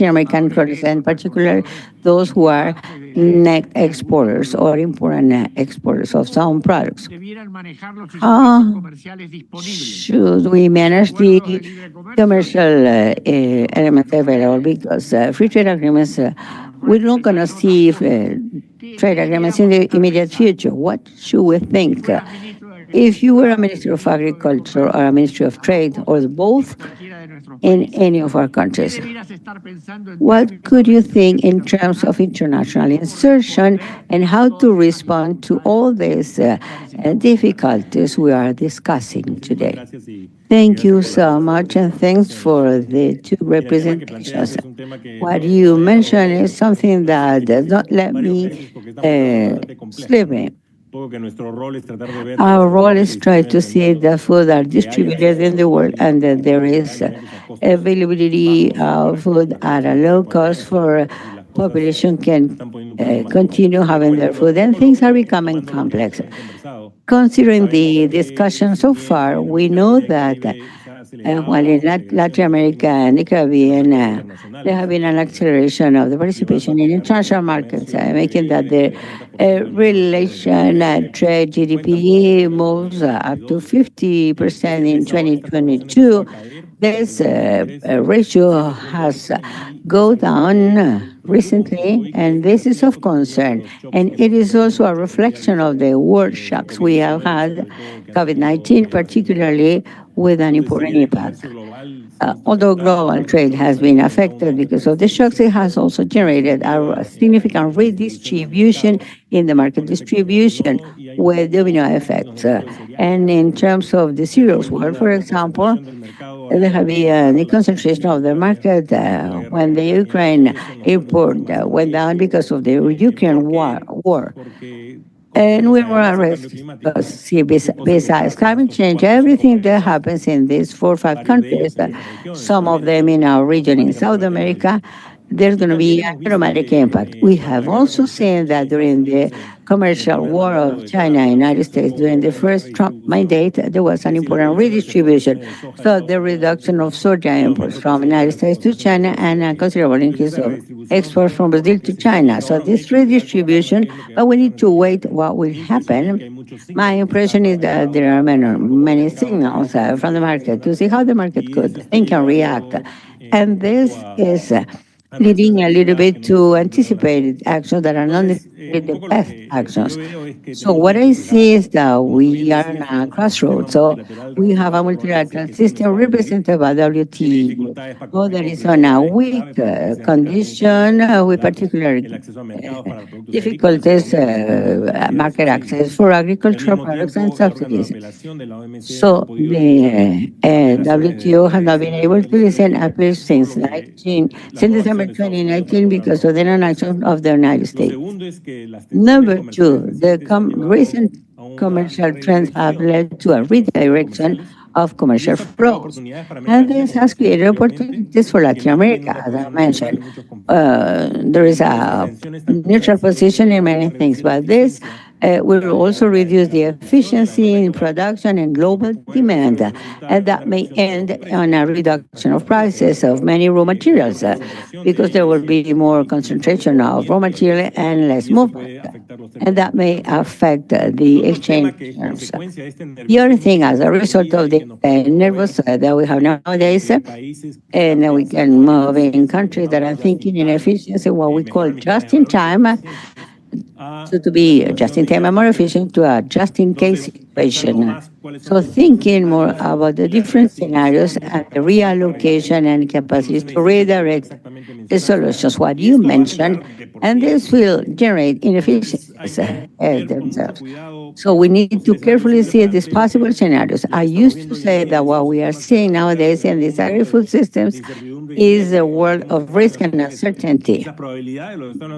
American countries, and particularly those who are net exporters or important exporters of some products? debieran manejar los How instrumentos comerciales disponibles? should we manage the Acuerdos de libre comercio, commercial elements available? Because free trade agreements, we're not going to see trade agreements in the immediate future. What should we think? If you were a Minister of Agriculture or a Ministry of Trade or both cualquiera de nuestros in países, any of our ¿qué countries, debieras estar pensando en what términos could you de think in comercio terms of international internacional? insertion and how to respond to all these difficulties we are discussing today? Gracias y Thank you gracias por so las much, and thanks for the two Mira, el tema que planteas representations. es un tema que What no you he mentioned dejado is something that does not let varias me veces porque es una pregunta bastante compleja, slip ¿no? me. Supongo que nuestro rol es tratar de ver que Our los role alimentos is se try to distribuyen en see el mundo, the food are que haya distributed acceso in the world fácil, and that there que is haya alimentos a costos availability bajos of para food que at a las low personas cost puedan for comer. Es decir, las cosas population se can están poniendo un poquito más continue complejas. having Pero their bueno, food, and things are becoming tomando lo que complex. hemos conversado, Considering the sabemos que discussion si so bien far, en we América know Latina y that Caribe se ha acelerado while la in integración Latin de los America and the Caribbean, mercados there internacionales, have been an acceleration of the llevando a participation in que la relación international de markets, comercio making llegue that a the 30% del mundo del PRD. relation trade Cuentan con que GDP en el moves up to 2022 50% in esta proporción empezó 2022. a caer This en el 2023 ratio has 7.8 y gone esa down preocupa un poco recently, y and que this is of cierto también por concern. los shocks And que it hemos is also a tenido reflection mundiales of the world de shocks we have COVID-19 y had, sobre todo que han tenido COVID-19 particularly, with an entonces si important bien el impact. comercio global se ha visto Although afectado global por trade estos has been shocks representa un affected because of the shocks, it 9.6% has also en generated definitiva a significant la distribución del redistribution mercado in the market con efecto distribution dominó y hay un with domino poco en términos effects. del tipo de cereales And in terms of the ha cereals habido world, for una example, concentración del mercado there hacia have Rusia been the por la concentration agresión de of the Ucrania market por la guerra when en the Ucrania. Ukraine Eso nos pone import mucho más en went down riesgo because of the Ukraine war. porque And como we todos were at sabemos el risk cambio climático because, see, cualquier cosa que besides pase en climate estos change, 4 o 5 everything that países, happens in these 4 or 5 varios de countries, ellos en nuestra región, en some of Sudamérica, them in our region in automáticamente South va a tener America, impacto. there's Y going to también be a hemos visto dramatic impact. We durante la have guerra also comercial que seen tuvo that during Estados the Unidos en el commercial primer war mandato of de China and Trump, United States, hubo during the una first Trump redistribución, mandate, there was es an decir, la important reducción de las redistribution. exportaciones de soja a So the Estados Unidos reduction of soja y el imports aumento from posterior de United las States to exportaciones China de and a Brasil. considerable Entonces increase esa of redistribución exports from Brazil que to se está China. viendo So ahora no hay this que esperarnos a redistribution, qué es lo que va a but we pasar en need el to futuro. wait what will Impresionante que happen. hay muchos My signos que impression están is that there are marcados por el many mercado para signals cómo from the puede market to reaccionar see how the market y eso could está think and react. llevando And un poco this is a reacciones leading a little apresuradas que bit no to necesariamente son las mejores. anticipated actions that are not Entonces, necessarily un the poco best lo que yo actions. veo es que So tenemos what que I see empezar, is that como tú bien we are in decías, a tenemos un sistema crossroads. So multilateral we have a que probablemente multilateral que esté en system estado débil, represented by tiene WTO, dificultades para that is on a competiciones weak clave para que se aplicación condition with internacional, particular el acceso a mercados para productos agrícolas y difficulties, aumento de las market subsidios. access for Y al agricultural mismo products and tiempo, el órgano de subsidies. apelación de la OMC no ha So podido escuchar the apelaciones WTO has not been finales able del to listen TLC, appeals por since lo que la since no December acción de Estados Unidos para 2019 lograr because of the normalizar la non-action relación. of the United Lo States. segundo es que las tensiones Number comerciales two, the recientes han llevado recent a una commercial trends have redirección led to a de los flujos redirection comerciales of y commercial eso ha creado flows. oportunidades para América And Latina, this como has mencioné created anteriormente, opportunities for que Latin mantiene America, una as I posición neutral mentioned. en muchos conflictos. There Y is entre esas a tensiones también ha neutral sido position in que many hemos things, reducido la but this eficiencia will also reduce de la the producción y la efficiency demanda in global, production and lo que global puede demand, resultar and en una that may reducción de end los on a precios de reduction of algunos prices productos, of many raw mayor materials, concentración de because there will ellos be more y menor concentration of raw movimiento, material and less y eso movement, puede afectar los and términos de that may comercio. affect El the otro exchange tema que es terms. consecuencia de este The other nerviosismo thing, que as a existe estos result of días y the que nos preocupa nervous ver that we have nowadays, países que and we afianzan can la move in eficiencia countries that buscando are just in thinking in time, efficiency, what we call mejorar mis cadenas just de in valor y ser time, eficientes, a so to una be just situación in de time and just more in case, efficient to a just in case donde pensando situation. más cuál So thinking more about the different scenarios and the reallocation and capacities to redirect the solutions, what you mentioned, and this will generate inefficiencies themselves. So we need to carefully see these possible scenarios. I used to say that what we are seeing nowadays in these agri-food systems is a world of risk and uncertainty.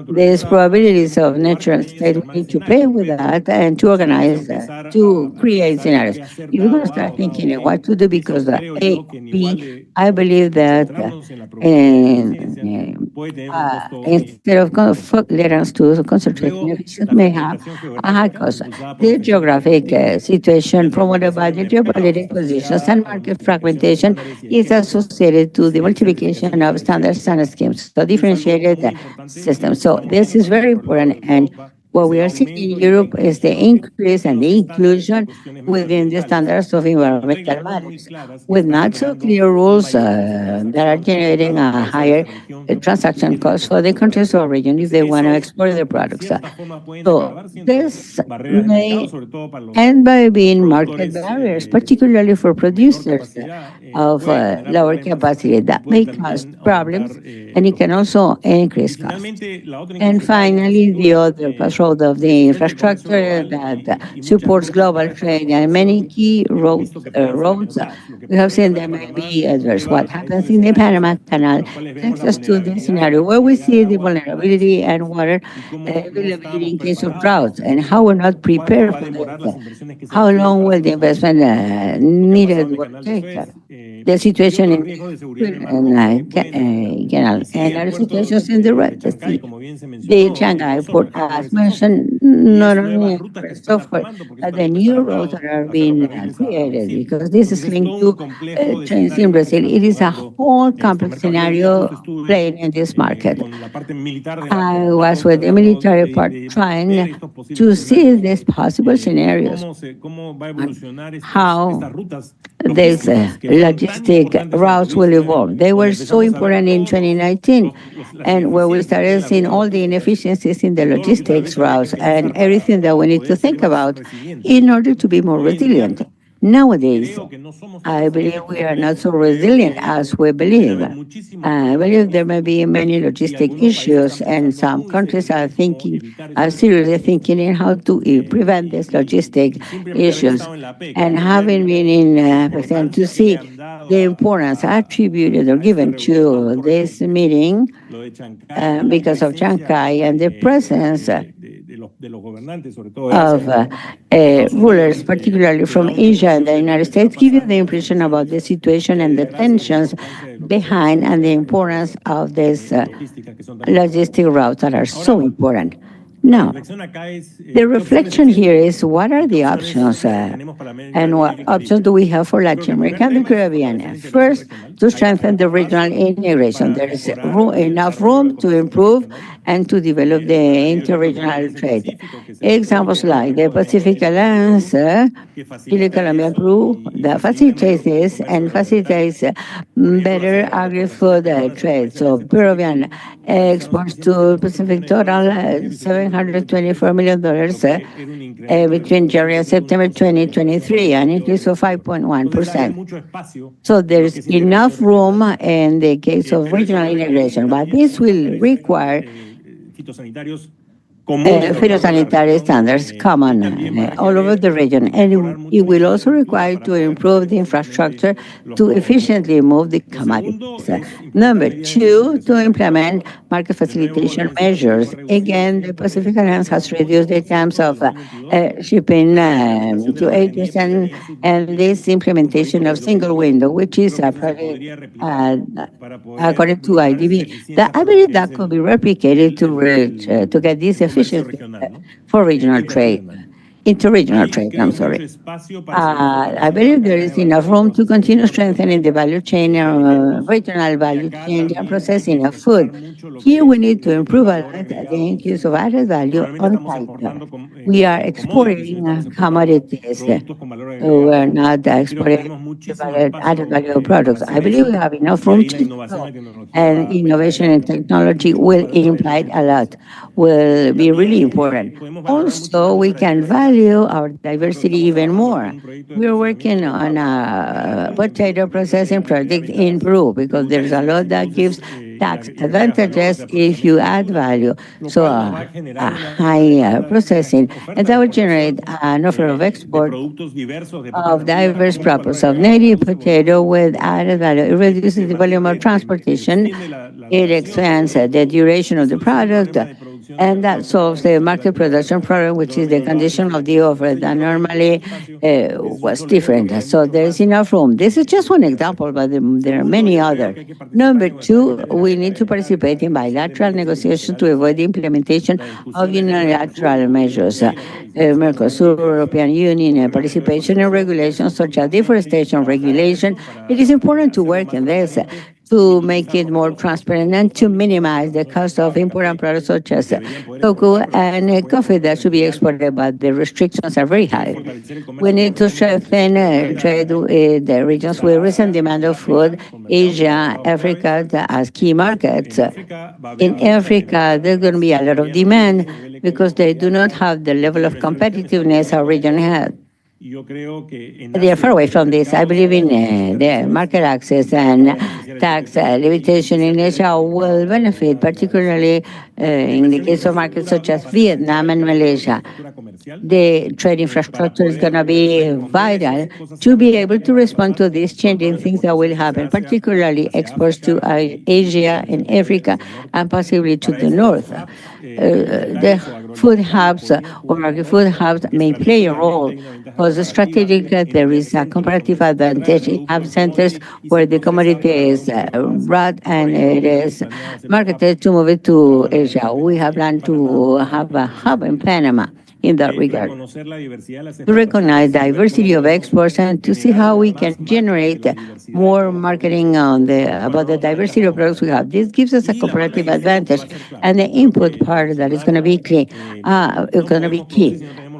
There's probabilities of natural state. We need to play with that and to organize, to create scenarios. If you're going to start thinking of what to do because of A, B, I believe that instead of let us to concentrate on efficiency may have a high cost. The geographic situation promoted by the geopolitical positions and market fragmentation is associated to the multiplication of standards and schemes, so differentiated systems. So this is very important, and what we are seeing in Europe is the increase and the inclusion within the standards of environmental matters, with not so clear rules that are generating a higher transaction cost for the countries or region if they want to export their products. So this may end by being market barriers, particularly for producers of lower capacity. That may cause problems, and it can also increase costs. And finally, the other control of the infrastructure that supports global trade and many key roads. We have seen there may be adverse. What happens in the Panama Canal takes us to the scenario where we see the vulnerability and water availability in case of drought, and how we're not prepared for this. How long will the investment needed will take? The situation in canal and other situations in the Red Sea. The Shanghai port, as mentioned, not only software, the new roads that are being created, because this is linked to trains in Brazil. It is a whole complex scenario playing in this market. I was with the military part trying to see these possible scenarios, how these logistic routes will evolve. They were so important in 2019, and where we started seeing all the inefficiencies in the logistics routes and everything that we need to think about in order to be more resilient. Nowadays, I believe we are not so resilient as we believe. I believe there may be many logistic issues, and some countries are seriously thinking in how to prevent these logistic issues. And having been in to see the importance attributed or given to this meeting because of Shanghai and the presence of rulers, particularly from Asia and the United States, give you the impression about the situation and the tensions behind and the importance of these logistic routes that are so important. Now, the reflection here is what are the options and what options do we have for Latin America and the Caribbean? First, to strengthen the regional integration. There is enough room to improve and to develop the interregional trade. Examples like the Pacific Alliance, Chile, Colombia, Peru, that facilitates this and facilitates better agri-food trade. So Peruvian exports to Pacific total $724 million between January and September 2023, an increase of 5.1%. So there's enough room in the case of regional integration, but this will require phytosanitary standards common all over the region, and it will also require to improve the infrastructure to efficiently move the commodities. Number two, to implement market facilitation measures. Again, the Pacific Alliance has reduced the times of shipping to 8%, and this implementation of single window, which is a project according to IDB. I believe that could be replicated to get this efficiency for regional trade. Interregional trade, I'm sorry. I believe there is enough room to continue strengthening the value chain, regional value chain, and processing of food. Here we need to improve a lot the increase of added value on site. We are exporting commodities. We are not exporting added value products. I believe we have enough room to grow, and innovation and technology will imply a lot, will be really important. Also, we can value value our diversity even more. We're working on a potato processing project in Peru because there's a lot that gives tax advantages if you add value. So a high processing, and that would generate an offer of export of diverse crops of native potato with added value. It reduces the volume of transportation, it expands the duration of the product, and that solves the market production problem, which is the condition of the offer that normally was different. So there's enough room. This is just one example, but there are many others. Number two, we need to participate in bilateral negotiations to avoid the implementation of unilateral measures. Mercosur, European Union, and participation in regulations such as deforestation regulation. It is important to work in this to make it more transparent and to minimize the cost of important products such as cocoa and coffee that should be exported, but the restrictions are very high. We need to strengthen trade with the regions with recent demand of food, Asia, Africa as key markets. In Africa, there's going to be a lot of demand because they do not have the level of competitiveness our region has. They are far away from this. I believe in the market access and tax limitation in Asia will benefit, particularly in the case of markets such as Vietnam and Malaysia. The trade infrastructure is going to be vital to be able to respond to these changing things that will happen, particularly exports to Asia and Africa and possibly to the north. The food hubs or agri-food hubs may play a role because strategic there is a comparative advantage in hub centers where the commodity is brought and it is marketed to move it to Asia. We have planned to have a hub in Panama in that regard, to recognize diversity of exports and to see how we can generate more marketing on about the diversity of products we have. This gives us a comparative advantage, and the input part that is going to be key.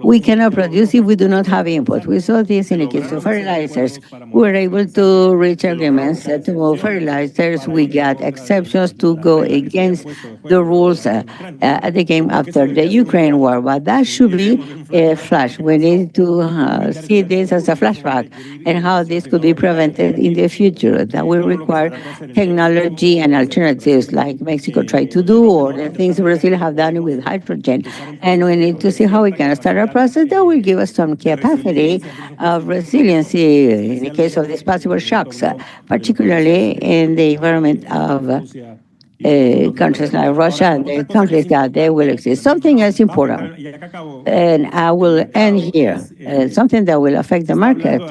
We cannot produce if we do not have input. We saw this in the case of fertilizers. We were able to reach agreements to move fertilizers. We got exceptions to go against the rules at the game after the Ukraine war, but that should be a flash. We need to see this as a flashback and how this could be prevented in the future. That will require technology and alternatives like Mexico tried to do, or the things Brazil have done with hydrogen. And we need to see how we can start a process that will give us some capacity of resiliency in the case of these possible shocks, particularly in the environment of countries like Russia and the countries that they will exist. Something else important, and I will end here, something that will affect the market.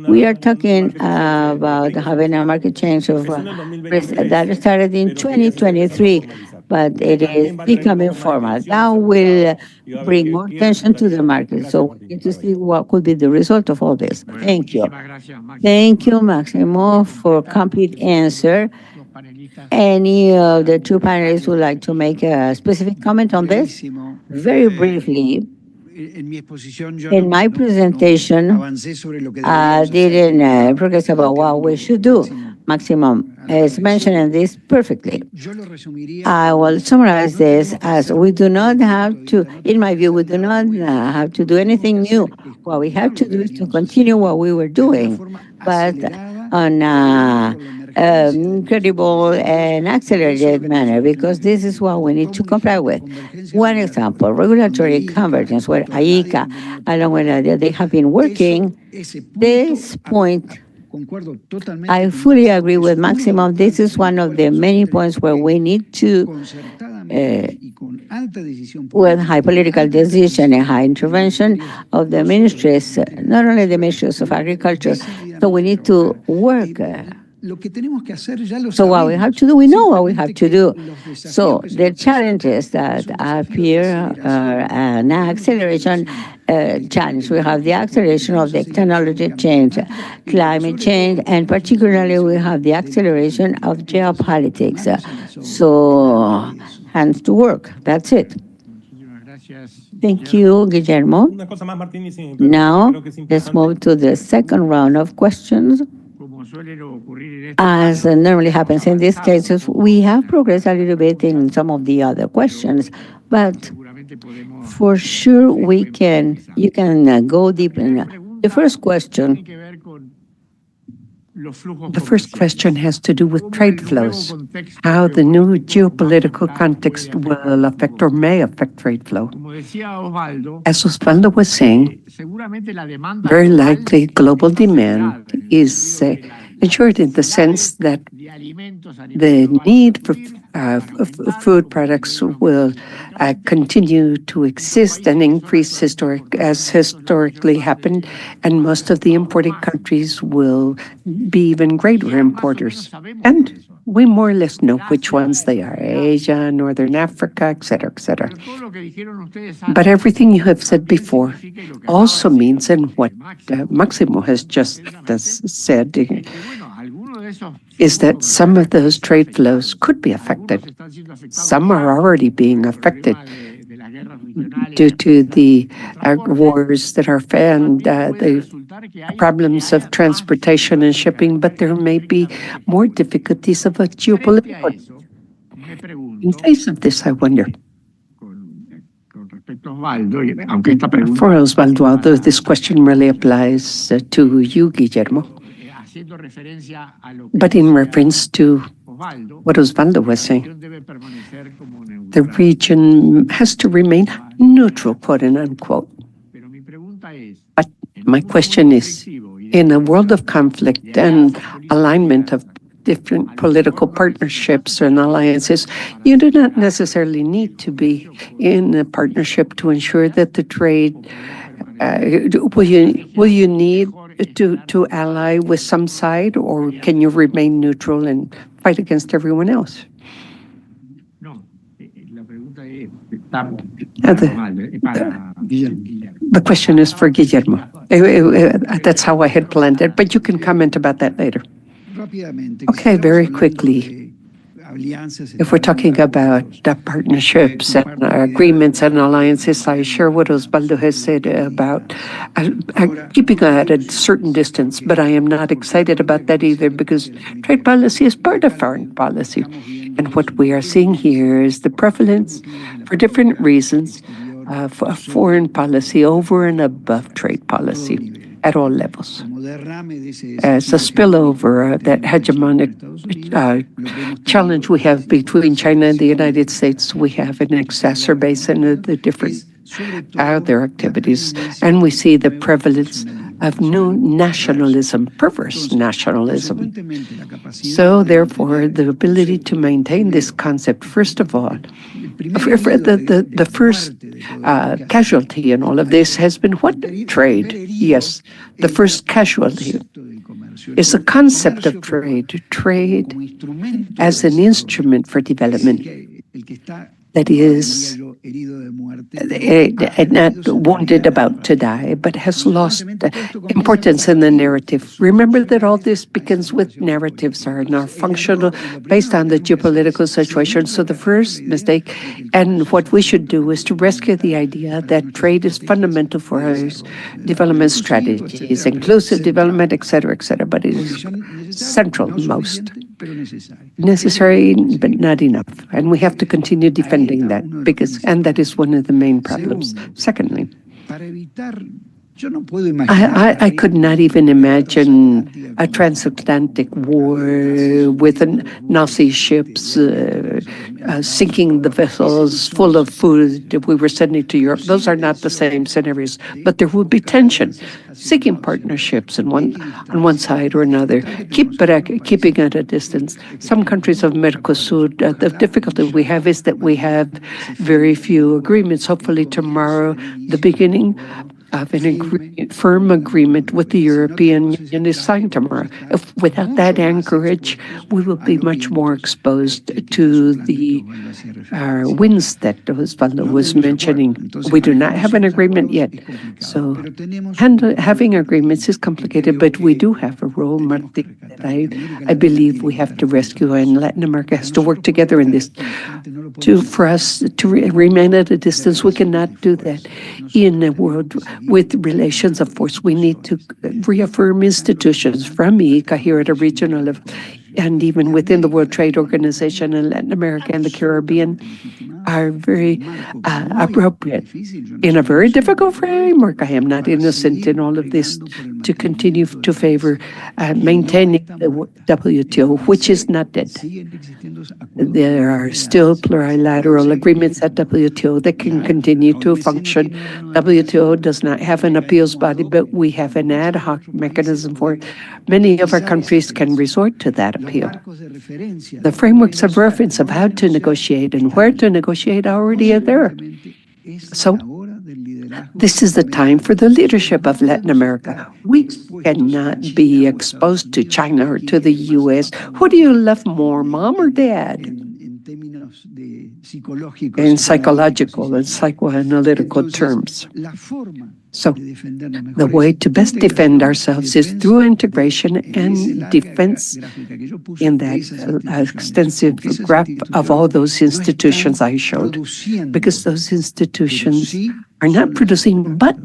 We are talking about having a market change of that started in 2023, but it is becoming formal. That will bring more attention to the market. So we need to see what could be the result of all this. Thank you. Thank you, Maximo, for a complete answer. Any of the two panelists would like to make a specific comment on this? Very briefly. In my presentation, I didn't progress about what we should do. Maximum is mentioning this perfectly. I will summarize this as we do not have to, in my view, we do not have to do anything new. What we have to do is to continue what we were doing, but on a credible and accelerated manner, because this is what we need to comply with. One example, regulatory convergence, where AICA, along with others, they have been working. This point, I fully agree with Maximo. This is one of the many points where we need to, with high political decision and high intervention of the ministries, not only the ministries of agriculture, so we need to work. So what we have to do, we know what we have to do. So the challenges that appear are an acceleration challenge. We have the acceleration of the technology change, climate change, and particularly we have the acceleration of geopolitics. So hands to work. That's it. Thank you, Guillermo. Now, let's move to the second round of questions. As normally happens in these cases, we have progressed a little bit in some of the other questions, but For sure, you can go deep in. The first question has to do with trade flows, how the new geopolitical context will affect or may affect trade flow. As Osvaldo was saying, very likely global demand is ensured in the sense that the need for food products will continue to exist and increase as historically happened, and most of the importing countries will be even greater importers. And we more or less know which ones they are: Asia, Northern Africa, etc., etc. But everything you have said before also means, and what Máximo has just said, is that some of those trade flows could be affected. Some are already being affected due to the wars that are and the problems of transportation and shipping, but there may be more difficulties of a geopolitical. In face of this, I wonder, for Osvaldo, although this question really applies to you, Guillermo, but in reference to what Osvaldo was saying, the region has to remain neutral, quote and unquote. But my question is, in a world of conflict and alignment of different political partnerships and alliances, you do not necessarily need to be in a partnership to ensure that the trade, will you need to ally with some side, or can you remain neutral and fight against everyone else? The question is for Guillermo. That's how I had planned it, but you can comment about that later. Okay, very quickly. If we're talking about partnerships and agreements and alliances, I share what Osvaldo has said about keeping at a certain distance, but I am not excited about that either, because trade policy is part of foreign policy. And what we are seeing here is the prevalence, for different reasons, of foreign policy over and above trade policy at all levels. As a spillover, that hegemonic challenge we have between China and the United States, we have an exacerbation of the different their activities, and we see the prevalence of new nationalism, perverse nationalism. So therefore, the ability to maintain this concept, first of all, the first casualty in all of this has been what? Trade. Yes, the first casualty is the concept of trade. Trade as an instrument for development that is not wounded about to die, but has lost importance in the narrative. Remember that all this begins with narratives are functional based on the geopolitical situation. So the first mistake, and what we should do, is to rescue the idea that trade is fundamental for our development strategies, inclusive development, etc., but it is central most. Necessary, but not enough. And we have to continue defending that, and that is one of the main problems. Secondly, I could not even imagine a transatlantic war with Nazi ships sinking the vessels full of food that we were sending to Europe. Those are not the same scenarios, but there will be tension, seeking partnerships on one side or another, keeping at a distance. Some countries of Mercosur, the difficulty we have is that we have very few agreements. Hopefully tomorrow, the beginning of a firm agreement with the European Union is signed tomorrow. Without that anchorage, we will be much more exposed to the winds that Osvaldo was mentioning. We do not have an agreement yet. So having agreements is complicated, but we do have a role, Marti, that I believe we have to rescue, and Latin America has to work together in this. For us to remain at a distance, we cannot do that in a world with relations of force. We need to reaffirm institutions from ICA here at a regional level, and even within the World Trade Organization in Latin America and the Caribbean, are very appropriate. In a very difficult framework, I am not innocent in all of this, to continue to favor maintaining the WTO, which is not dead. There are still plurilateral agreements at WTO that can continue to function. WTO does not have an appeals body, but we have an ad hoc mechanism for it. Many of our countries can resort to that appeal. The frameworks of reference of how to negotiate and where to negotiate already are there. So this is the time for the leadership of Latin America. We cannot be exposed to China or to the US. Who do you love more, mom or dad? In psychological and psychoanalytical terms. So the way to best defend ourselves is through integration and defense in that extensive graph of all those institutions I showed. Because those institutions are not producing, but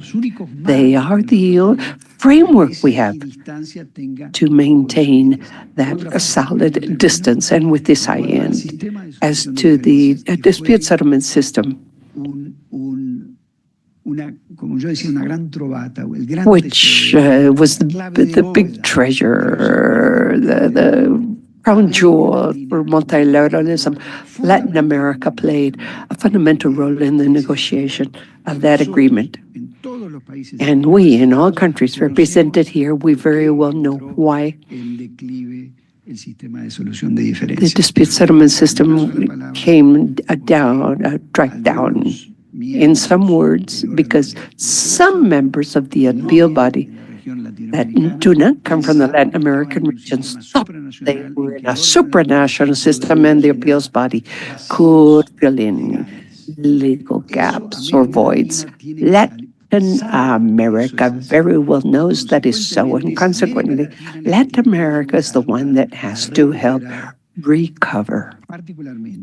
they are the framework we have to maintain that solid distance. And with this I end. As to the dispute settlement system, which was the big treasure, the crown jewel for multilateralism. Latin America played a fundamental role in the negotiation of that agreement. And we, in all countries represented here, we very well know why the dispute settlement system came dragged down, in some words, because some members of the appeal body that do not come from the Latin American regions thought they were in a supranational system, and the appeals body could fill in legal gaps or voids. Latin America very well knows that is so, and consequently, Latin America is the one that has to help recover,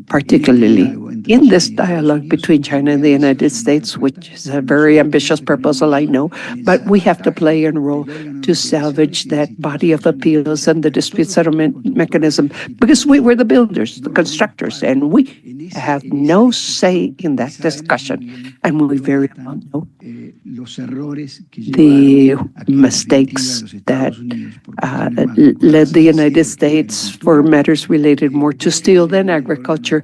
particularly in this dialogue between China and the United States, which is a very ambitious proposal, I know, but we have to play a role to salvage that body of appeals and the dispute settlement mechanism, because we were the builders, the constructors, and we have no say in that discussion. And we very well know the mistakes that led the United States for matters related more to steel than agriculture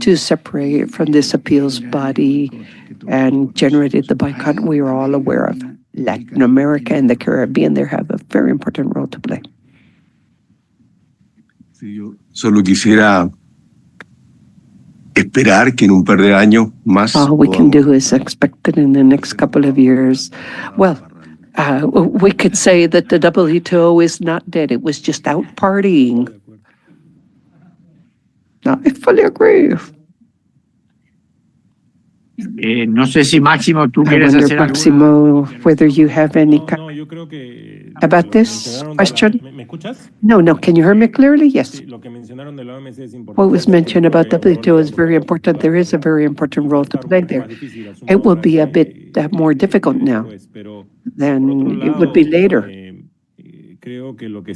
to separate from this appeals body and generated the boycott we are all aware of. Latin America and the Caribbean there have a very important role to play. Solo quisiera esperar que en un par de años más. All we can do is expect that in the next couple of years, well, we could say that the WTO is not dead. It was just out partying. No, I fully agree. No sé si Máximo, tú I quieres wonder, hacer Máximo, whether you have any about this question? No, can you hear me clearly? Yes. What was mentioned about WTO is very important. There is a very important role to play there. It will be a bit more difficult now than it would be later.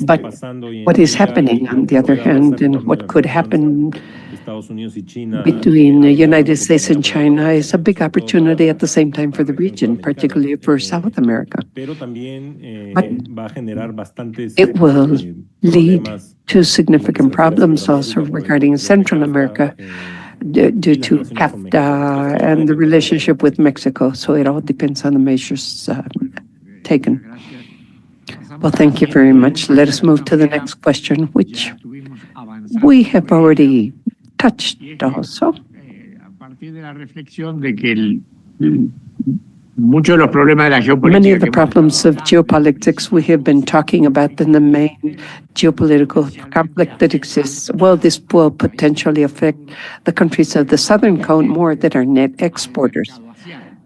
But what is happening, on the other hand, and what could happen between the United States and China is a big opportunity at the same time for the region, particularly for South America. But it will lead to significant problems also regarding Central America due to CAFTA and the relationship with Mexico. So it all depends on the measures taken. Well, thank you very much. Let us move to the next question, which we have already touched also. Many of the problems of geopolitics we have been talking about in the main geopolitical conflict that exists. Well, this will potentially affect the countries of the Southern Cone more that are net exporters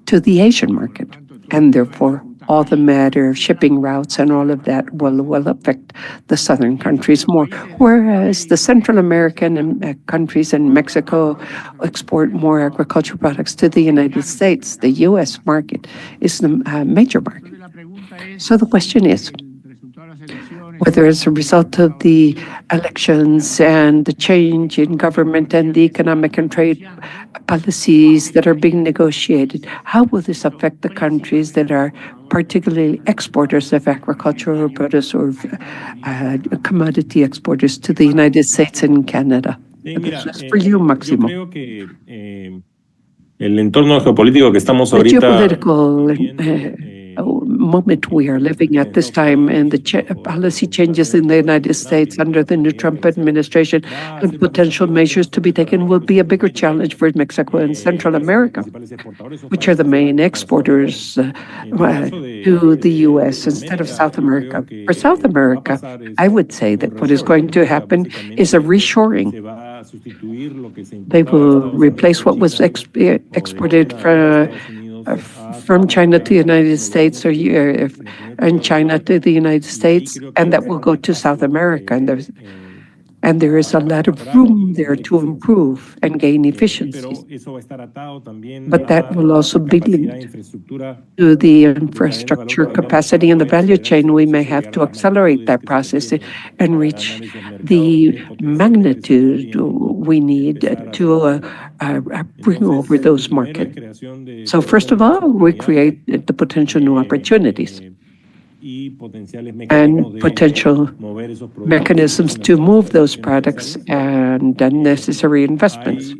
to the Asian market, and therefore all the matter of shipping routes and all of that will affect the southern countries more, whereas the Central American countries and Mexico export more agricultural products to the United States. The U.S. market is the major market. So the question is, whether as a result of the elections and the change in government and the economic and trade policies that are being negotiated, how will this affect the countries that are particularly exporters of agricultural produce or commodity exporters to the United States and Canada? This is for you, Máximo. El entorno geopolítico que estamos The ahorita geopolitical moment we are living at this time and the policy changes in the United States under the new Trump administration and potential measures to be taken will be a bigger challenge for Mexico and Central America, which are the main exporters to the U.S. instead of South America. For South America, I would say that what is going to happen is a reshoring. They will replace what was exported from China to the United States and China to the United States, and that will go to South America. And there is a lot of room there to improve and gain efficiencies. But that will also be linked to the infrastructure capacity in the value chain. We may have to accelerate that process and reach the magnitude we need to bring over those markets. So first of all, we create the potential new opportunities and potential mechanisms to move those products and necessary investments.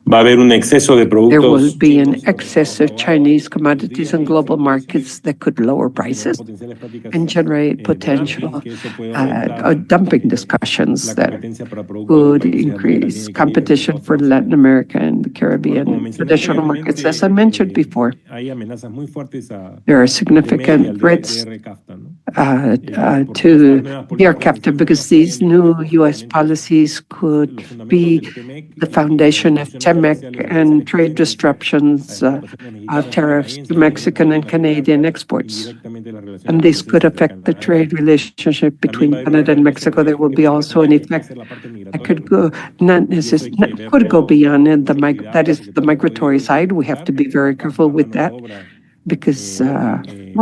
There will be an excess of Chinese commodities in global markets that could lower prices and generate potential dumping discussions that would increase competition for Latin America and the Caribbean traditional markets. As I mentioned before, there are significant threats to the captive because these new U.S. policies could be the foundation of and trade disruptions of tariffs to Mexican and Canadian exports. And this could affect the trade relationship between Canada and Mexico. There will be also an effect that could go beyond that is the migratory side. We have to be very careful with that because, it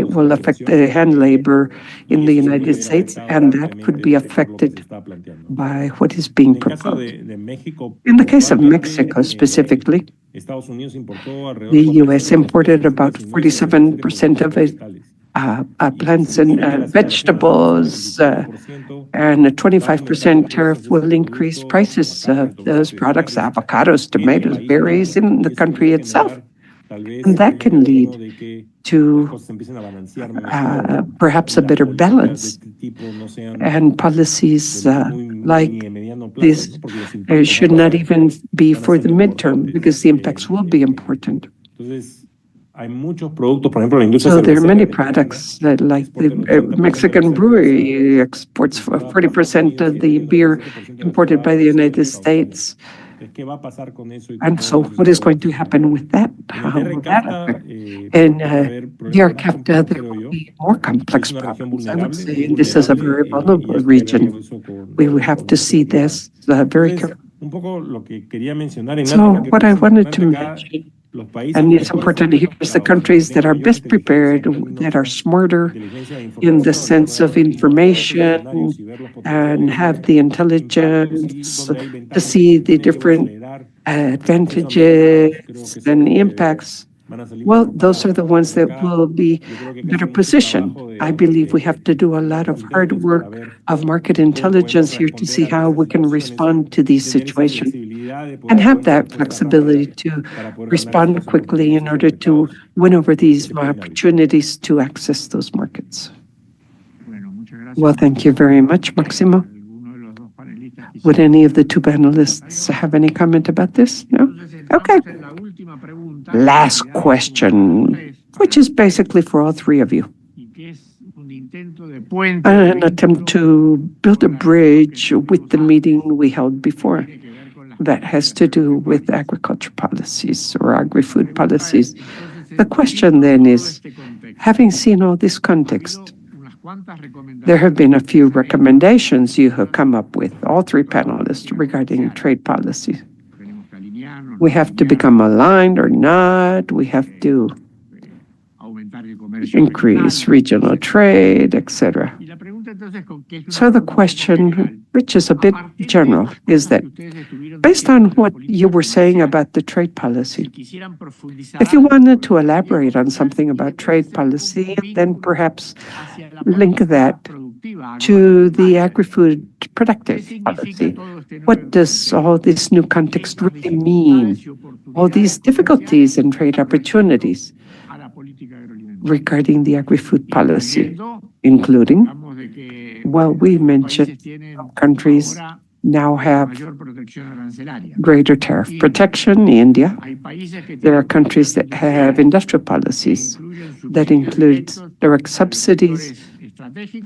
will affect the hand labor in the United States, and that could be affected by what is being proposed. In the case of Mexico specifically, the U.S. imported about 47% of its plants and vegetables, and a 25% tariff will increase prices of those products, avocados, tomatoes, berries in the country itself. And that can lead to perhaps a better balance. And policies like this should not even be for the midterm because the impacts will be important. So there are many products that, like the Mexican brewery exports 40% of the beer imported by the United States. And so what is going to happen with that? How will that affect? And the CAFTA, there will be more complex problems, I would say, and this is a very vulnerable region. We will have to see this very carefully. So what I wanted to mention, and it's important here, is the countries that are best prepared, that are smarter in the sense of information and have the intelligence to see the different advantages and impacts. Well, those are the ones that will be better positioned. I believe we have to do a lot of hard work of market intelligence here to see how we can respond to these situations and have that flexibility to respond quickly in order to win over these opportunities to access those markets. Well, thank you very much, Máximo. Would any of the two panelists have any comment about this? No? Okay. Last question, which is basically for all three of you. An attempt to build a bridge with the meeting we held before that has to do with agriculture policies or agri-food policies. The question then is, having seen all this context, there have been a few recommendations you have come up with, all three panelists, regarding trade policy. We have to become aligned or not. We have to increase regional trade, etc. So the question, which is a bit general, is that based on what you were saying about the trade policy, if you wanted to elaborate on something about trade policy, then perhaps link that to the agri-food productive policy. What does all this new context really mean? All these difficulties and trade opportunities regarding the agri-food policy, including, well, we mentioned countries now have greater tariff protection. India, there are countries that have industrial policies that include direct subsidies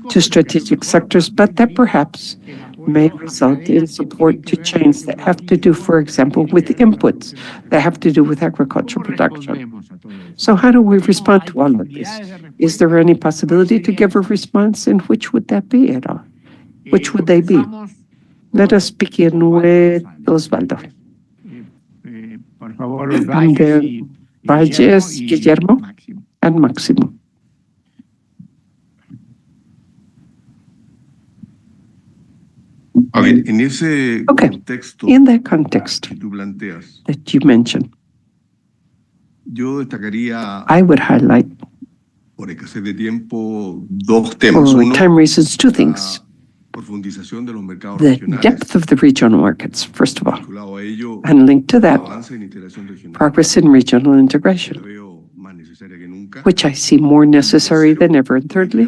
to strategic sectors, but that perhaps may result in support to chains that have to do, for example, with inputs that have to do with agricultural production. So how do we respond to all of this? Is there any possibility to give a response, and which would that be at all? Which would they be? Let us begin with Osvaldo. And then Valles, Guillermo, and Máximo. Okay, in that context that you mentioned, I would highlight, for time reasons, two things. The depth of the regional markets, first of all, and linked to that, progress in regional integration, which I see more necessary than ever. And thirdly,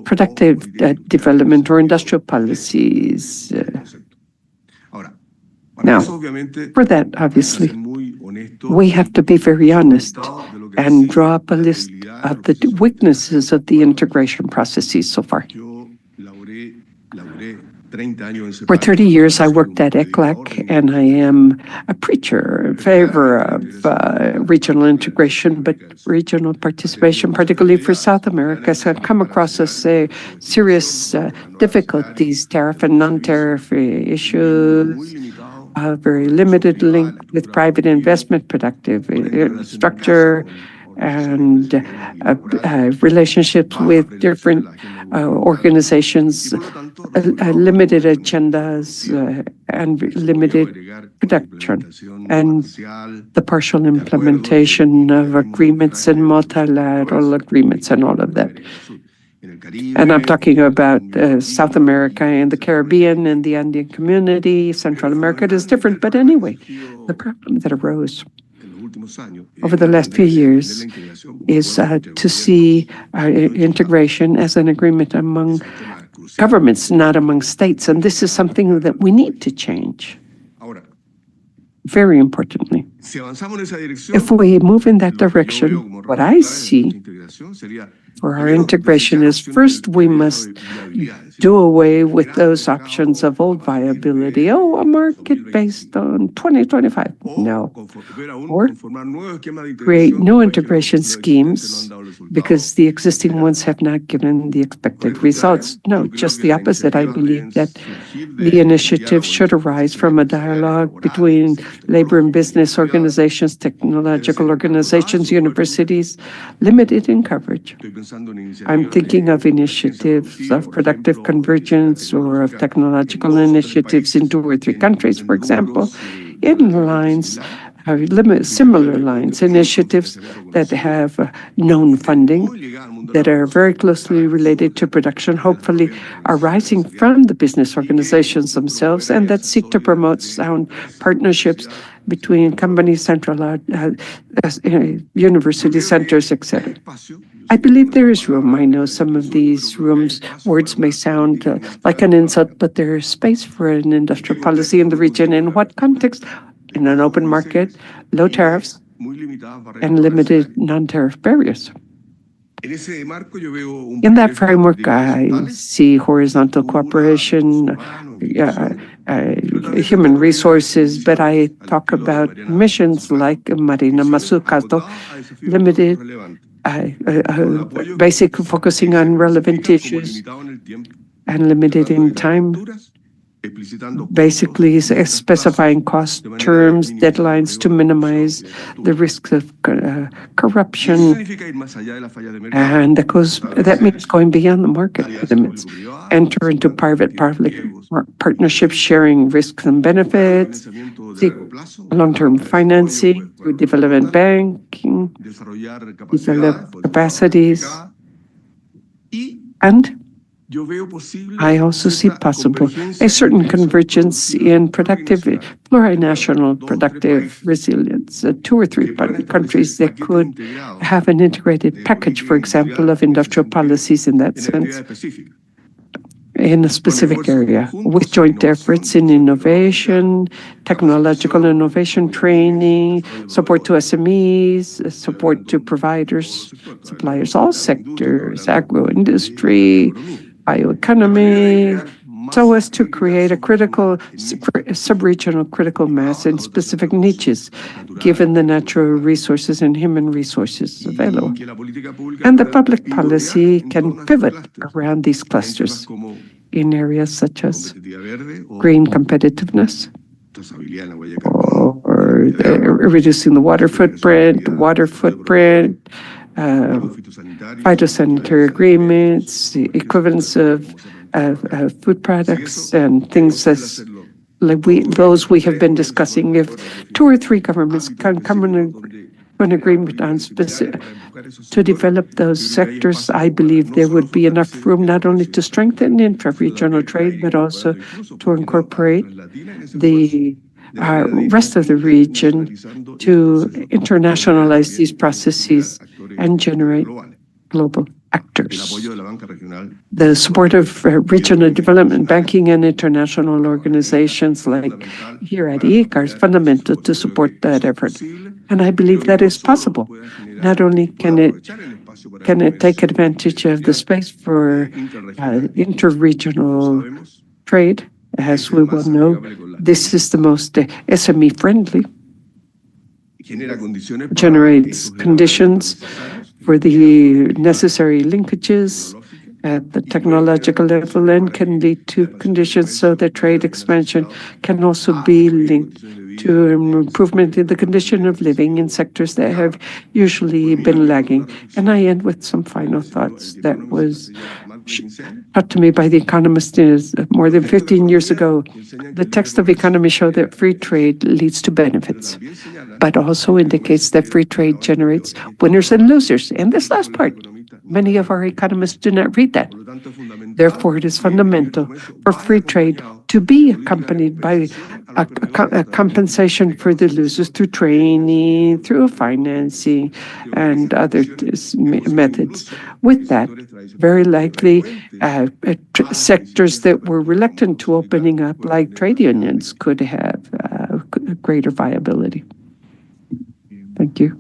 productive development or industrial policies. Now, for that, obviously, we have to be very honest and draw up a list of the weaknesses of the integration processes so far. For 30 years, I worked at ECLAC, and I am a preacher in favor of regional integration, but regional participation, particularly for South America, has come across as serious difficulties, tariff and non-tariff issues, a very limited link with private investment, productive structure, and relationships with different organizations, limited agendas, and limited production, and the partial implementation of agreements and multilateral agreements and all of that. And I'm talking about South America and the Caribbean and the Andean community. Central America is different, but anyway, the problem that arose over the last few years is to see integration as an agreement among governments, not among states. And this is something that we need to change. Very importantly, if we move in that direction, what I see for our integration is, first, we must do away with those options of old viability. Oh, a market based on 2025. No. Or create new integration schemes because the existing ones have not given the expected results. No, just the opposite. I believe that the initiative should arise from a dialogue between labor and business organizations, technological organizations, universities, limited in coverage. I'm thinking of initiatives of productive convergence or of technological initiatives in 2 or 3 countries, for example, in lines, similar lines, initiatives that have known funding, that are very closely related to production, hopefully arising from the business organizations themselves, and that seek to promote sound partnerships between companies, centralized university centers, etc. I believe there is room. I know some of these words may sound like an insult, but there is space for an industrial policy in the region. In what context? In an open market, low tariffs, and limited non-tariff barriers. In that framework, I see horizontal cooperation, human resources, but I talk about missions like Marina Mazzucato, limited, basic focusing on relevant issues, and limited in time, basically specifying cost terms, deadlines to minimize the risks of corruption. And that means going beyond the market limits, enter into private-public partnerships, sharing risks and benefits, seek long-term financing through development banking, develop capacities, and I also see possible a certain convergence in plurinational productive resilience. 2 or 3 countries that could have an integrated package, for example, of industrial policies in that sense, in a specific area, with joint efforts in innovation, technological innovation training, support to SMEs, support to providers, suppliers, all sectors, agro-industry, bioeconomy, so as to create a critical, sub-regional critical mass in specific niches, given the natural resources and human resources available. And the public policy can pivot around these clusters in areas such as green competitiveness, or reducing the water footprint, phytosanitary agreements, the equivalence of food products, and things as those we have been discussing. If 2 or 3 governments can come to an agreement on to develop those sectors, I believe there would be enough room not only to strengthen intra-regional trade, but also to incorporate the rest of the region to internationalize these processes and generate global actors. The support of regional development banking and international organizations like here at ICAR is fundamental to support that effort. And I believe that is possible. Not only can it take advantage of the space for interregional trade, as we well know, this is the most SME-friendly, generates conditions for the necessary linkages at the technological level, and can lead to conditions so that trade expansion can also be linked to an improvement in the condition of living in sectors that have usually been lagging. And I end with some final thoughts that was taught to me by the economist more than 15 years ago. The text of economy showed that free trade leads to benefits, but also indicates that free trade generates winners and losers. And this last part, many of our economists do not read that. Therefore, it is fundamental for free trade to be accompanied by a compensation for the losers through training, through financing, and other methods. With that, very likely sectors that were reluctant to opening up, like trade unions, could have greater viability. Thank you.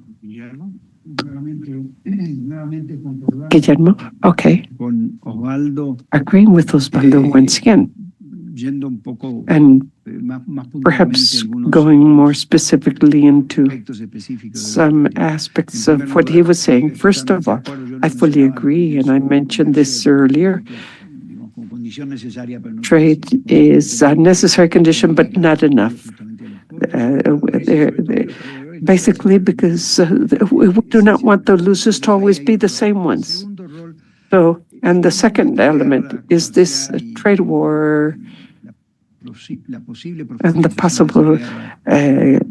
Guillermo? Okay. Agreeing with Osvaldo once again, and perhaps going more specifically into some aspects of what he was saying. First of all, I fully agree, and I mentioned this earlier. Trade is a necessary condition, but not enough. Basically, because we do not want the losers to always be the same ones. So, and the second element is this trade war and the possible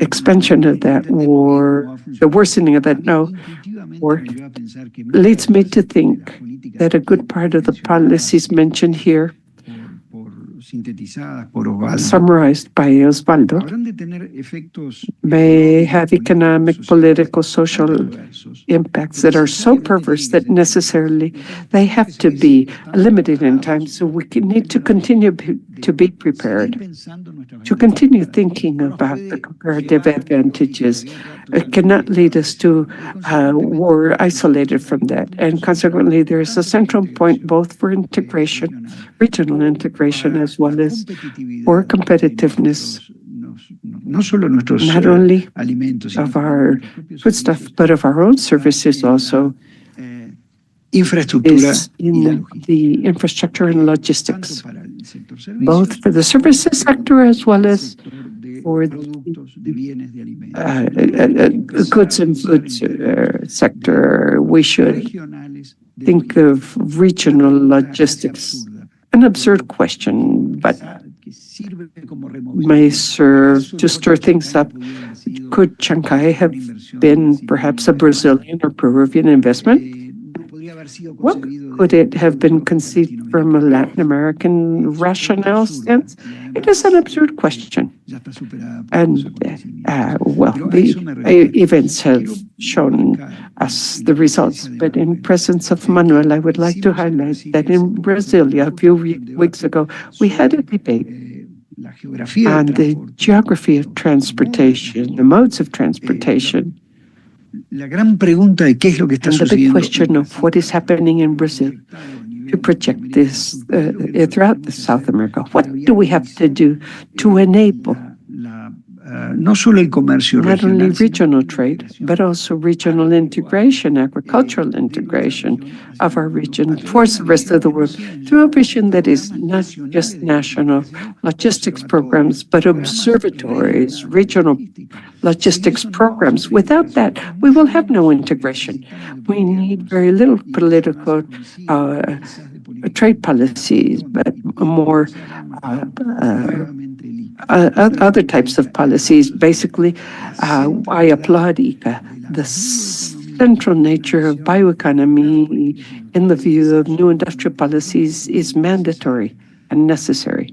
expansion of that war, the worsening of that war, leads me to think that a good part of the policies mentioned here, summarized by Osvaldo, may have economic, political, social impacts that are so perverse that necessarily they have to be limited in time. So we need to continue to be prepared, to continue thinking about the comparative advantages. It cannot lead us to war isolated from that. And consequently, there is a central point both for integration, regional integration, as well as for competitiveness, not only of our foodstuff, but of our own services also, is in the infrastructure and logistics. both for the services sector as well as for the goods and foods sector. We should think of regional logistics. An absurd question, but may serve to stir things up. Could Chancay have been perhaps a Brazilian or Peruvian investment? What could it have been conceived from a Latin American rationale sense? It is an absurd question. And, well, the events have shown us the results. But in presence of Manuel, I would like to highlight that in Brasilia, a few weeks ago, we had a debate on the geography of transportation, the modes of transportation. And the big question of what is happening in Brazil to project this throughout South America. What do we have to do to enable not only regional trade, but also regional integration, agricultural integration of our region towards the rest of the world through a vision that is not just national logistics programs, but observatories, regional logistics programs. Without that, we will have no integration. We need very little political trade policies, but more other types of policies. Basically, I applaud ICA. The central nature of bioeconomy in the view of new industrial policies is mandatory and necessary.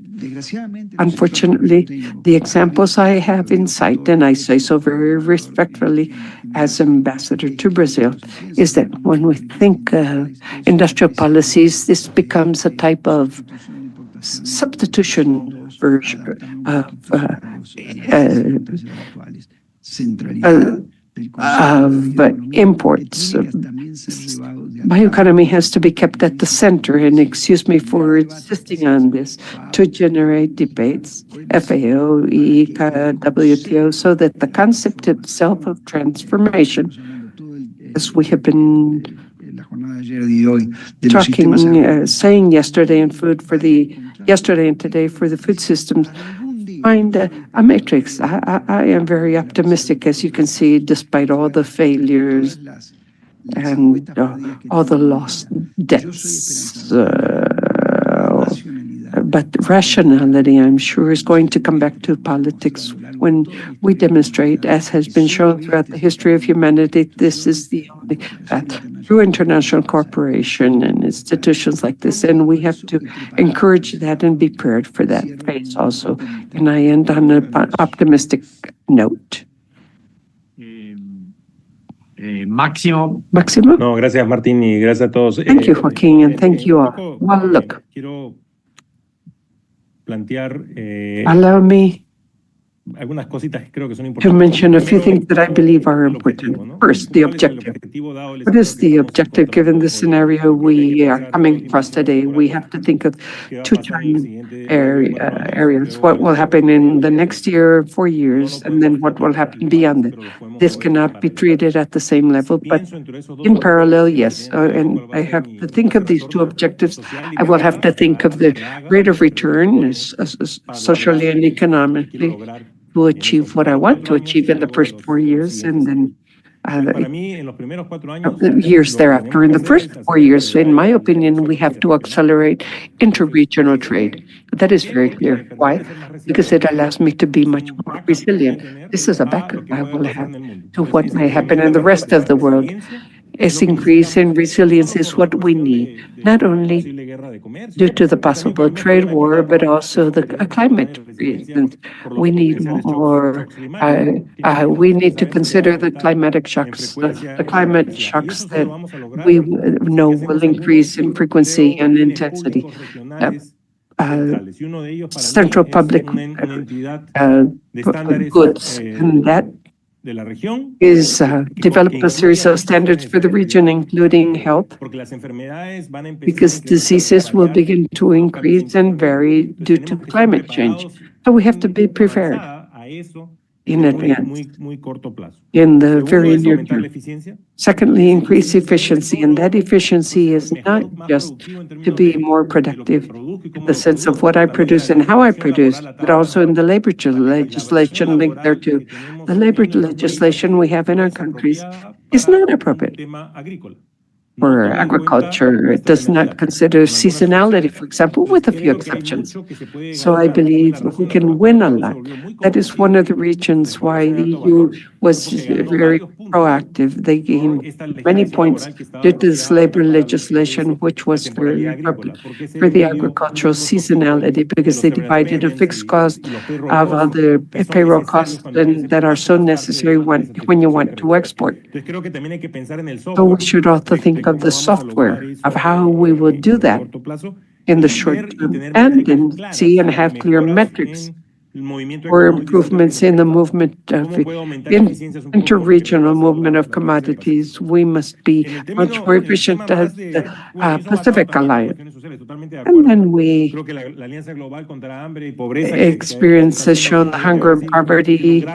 Unfortunately, the examples I have in sight, and I say so very respectfully as ambassador to Brazil, is that when we think industrial policies, this becomes a type of substitution version of imports. Bioeconomy has to be kept at the center, and excuse me for insisting on this, to generate debates, FAO, ICA, WTO, so that the concept itself of transformation, as we have been talking, saying yesterday and today for the food systems, find a matrix. I am very optimistic, as you can see, despite all the failures and all the lost debts. But rationality, I'm sure, is going to come back to politics when we demonstrate, as has been shown throughout the history of humanity, this is the only path through international cooperation and institutions like this. And we have to encourage that and be prepared for that phase also. And I end on an optimistic note. Máximo. No, gracias, Martín, y gracias a todos. Thank you, Joaquin, and thank you all. Well, look, allow me algunas cositas que creo que son to importantes. mention a few things that I believe are important. First, the objective. What is the objective given the scenario we are coming across today? We have to think of two time areas. What will happen in the next year, 4 years, and then what will happen beyond it. This cannot be treated at the same level, but in parallel, yes. And I have to think of these two objectives. I will have to think of the rate of return, socially and economically, to achieve what I want to achieve in the first 4 years, and then the years thereafter. In the first 4 years, in my opinion, we have to accelerate interregional trade. That is very clear. Why? Because it allows me to be much more resilient. This is a backup I will have to what may happen in the rest of the world. This increase in resilience is what we need, not only due to the possible trade war, but also the climate reasons. We need more, we need to consider the climatic shocks, the climate shocks that we know will increase in frequency and intensity. Central public goods, and that is develop a series of standards for the region, including health, because diseases will begin to increase and vary due to climate change. So we have to be prepared. in advance, muy corto plazo. in the Segundo very es near aumentar la term. eficiencia. Secondly, increase efficiency, and that efficiency is not just to be more productive in the sense of what I produce and how I produce, but also in the labor legislation linked thereto. The labor legislation we have in our countries is not appropriate for agriculture. It does not consider seasonality, for example, with a few exceptions. So I believe we can win a lot. That is one of the reasons why the EU was very proactive. They gained many points due to this labor legislation, which was very appropriate for the agricultural seasonality, because they divided a fixed cost of other payroll costs that are so necessary when you want to export. So we should also think of the software, of how we will do that in the short term, and then see and have clear metrics or improvements in the movement of interregional movement of commodities. We must be much more efficient as the Pacific Alliance. And then we experience has shown hunger and poverty.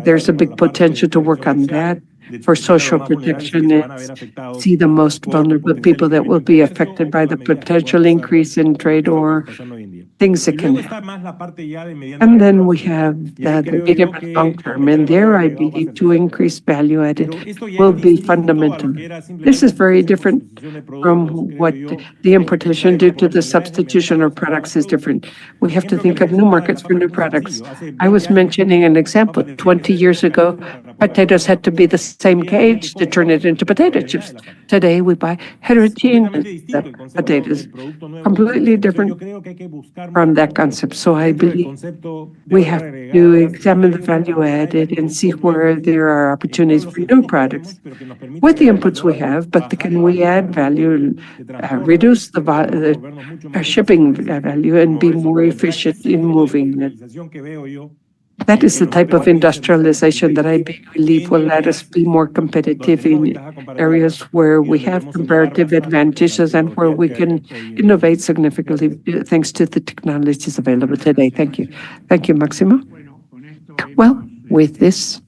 There's a big potential to work on that. For social protection, see the most vulnerable people that will be affected by the potential increase in trade or things that can happen. And then we have the medium and long term, and there I believe to increase value added will be fundamental. This is very different from what the importation due to the substitution of products is different. We have to think of new markets for new products. I was mentioning an example. 20 years ago, potatoes had to be the same cage to turn it into potato chips. Today, we buy heterogeneous potatoes, completely different from that concept. So I believe we have to examine the value added and see where there are opportunities for new products with the inputs we have, but can we add value, reduce the shipping value, and be more efficient in moving it. That is the type of industrialization that I believe will let us be more competitive in areas where we have comparative advantages and where we can innovate significantly thanks to the technologies available today. Thank you. Thank you, Maximo. Well, with this,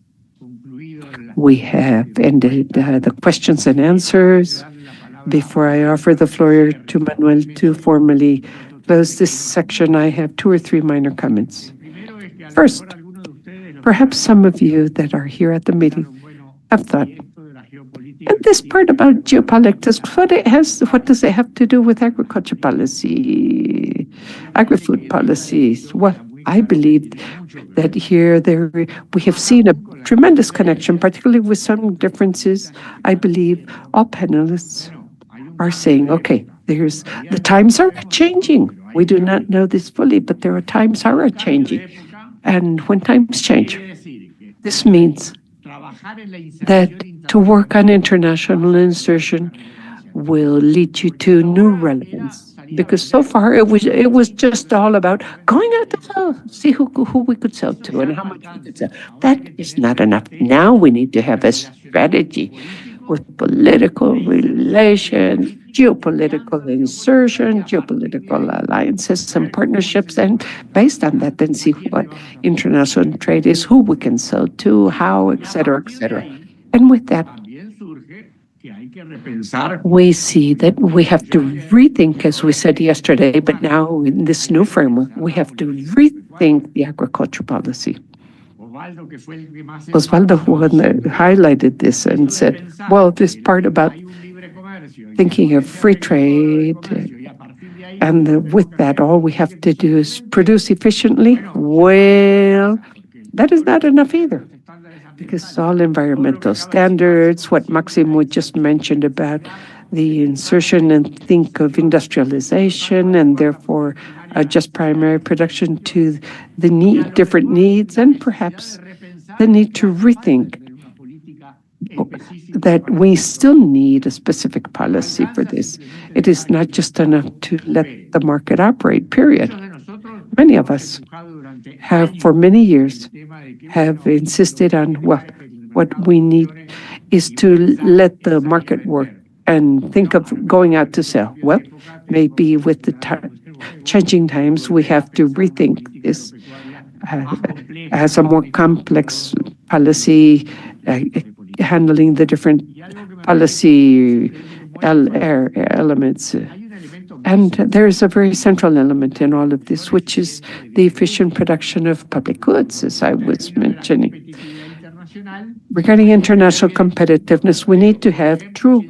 we have ended the questions and answers. Before I offer the floor to Manuel to formally close this section, I have 2 or 3 minor comments. First, perhaps some of you that are here at the meeting have thought, and this part about geopolitics, what does it have to do with agriculture policy, agri-food policies? Well, I believe that here we have seen a tremendous connection, particularly with some differences. I believe all panelists are saying, okay, the times are changing. We do not know this fully, but there are times are changing. And when times change, this means that to work on international insertion will lead you to new relevance. Because so far it was just all about going out to sell, see who we could sell to and how much we could sell. That is not enough. Now we need to have a strategy with political relations, geopolitical insertion, geopolitical alliances and partnerships, and based on that, then see what international trade is, who we can sell to, how, et cetera, et cetera. And with that, we see that we have to rethink, as we said yesterday, but now in this new framework, we have to rethink the agriculture policy. Osvaldo highlighted this and said, well, this part about thinking of free trade, and with that, all we have to do is produce efficiently. Well, that is not enough either, because all environmental standards, what Maximo just mentioned about the insertion and think of industrialization, and therefore just primary production to the different needs, and perhaps the need to rethink that we still need a specific policy for this. It is not just enough to let the market operate, period. Many of us have, for many years, have insisted on, well, what we need is to let the market work and think of going out to sell. Well, maybe with the changing times, we have to rethink this. has a more complex policy, handling the different policy elements. And there is a very central element in all of this, which is the efficient production of public goods, as I was mentioning. Regarding international competitiveness, we need to have true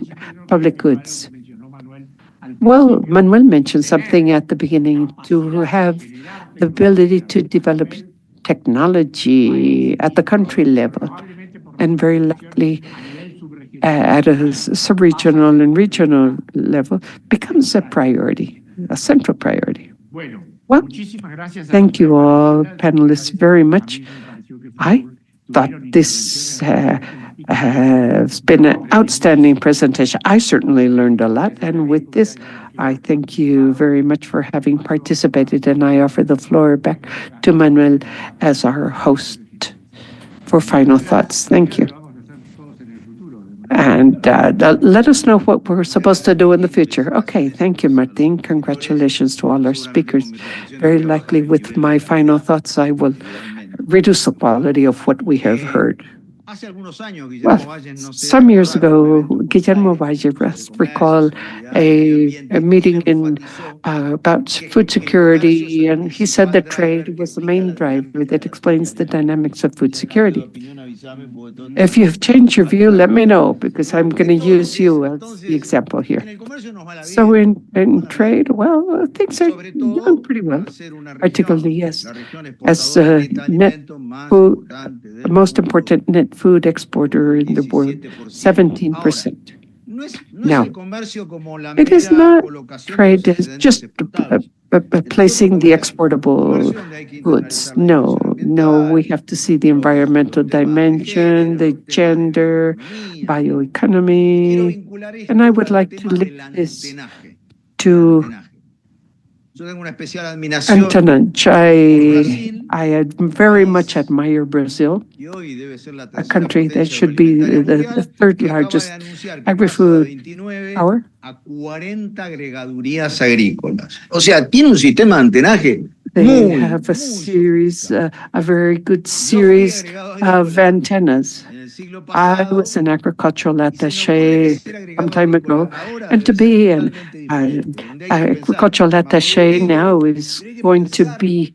public goods. Well, Manuel mentioned something at the beginning, to have the ability to develop technology at the country level, and very likely at a sub-regional and regional level becomes a priority, a central priority. Well, thank you all panelists very much. I thought this has been an outstanding presentation. I certainly learned a lot, and with this, I thank you very much for having participated, and I offer the floor back to Manuel as our host for final thoughts. Thank you. And let us know what we're supposed to do in the future. Okay, thank you, Martin. Congratulations to all our speakers. Very likely with my final thoughts, I will reduce the quality of what we have heard. Well, some years ago, Guillermo Valle recall a meeting about food security, and he said that trade was the main driver that explains the dynamics of food security. If you've changed your view, let me know, because I'm going to use you as the example here. So in trade, well, things are doing pretty well, particularly, yes, as net food, the most important net food exporter in the world, 17%. Now, it is not trade as just placing the exportable goods. No, we have to see the environmental dimension, the gender, bioeconomy, and I would like to link this to Antonach. I very much admire Brazil, a country that should be the third largest agri-food power. They have a series, a very good series of antennas. I was an agricultural attaché some time ago, and to be an agricultural attaché now is going to be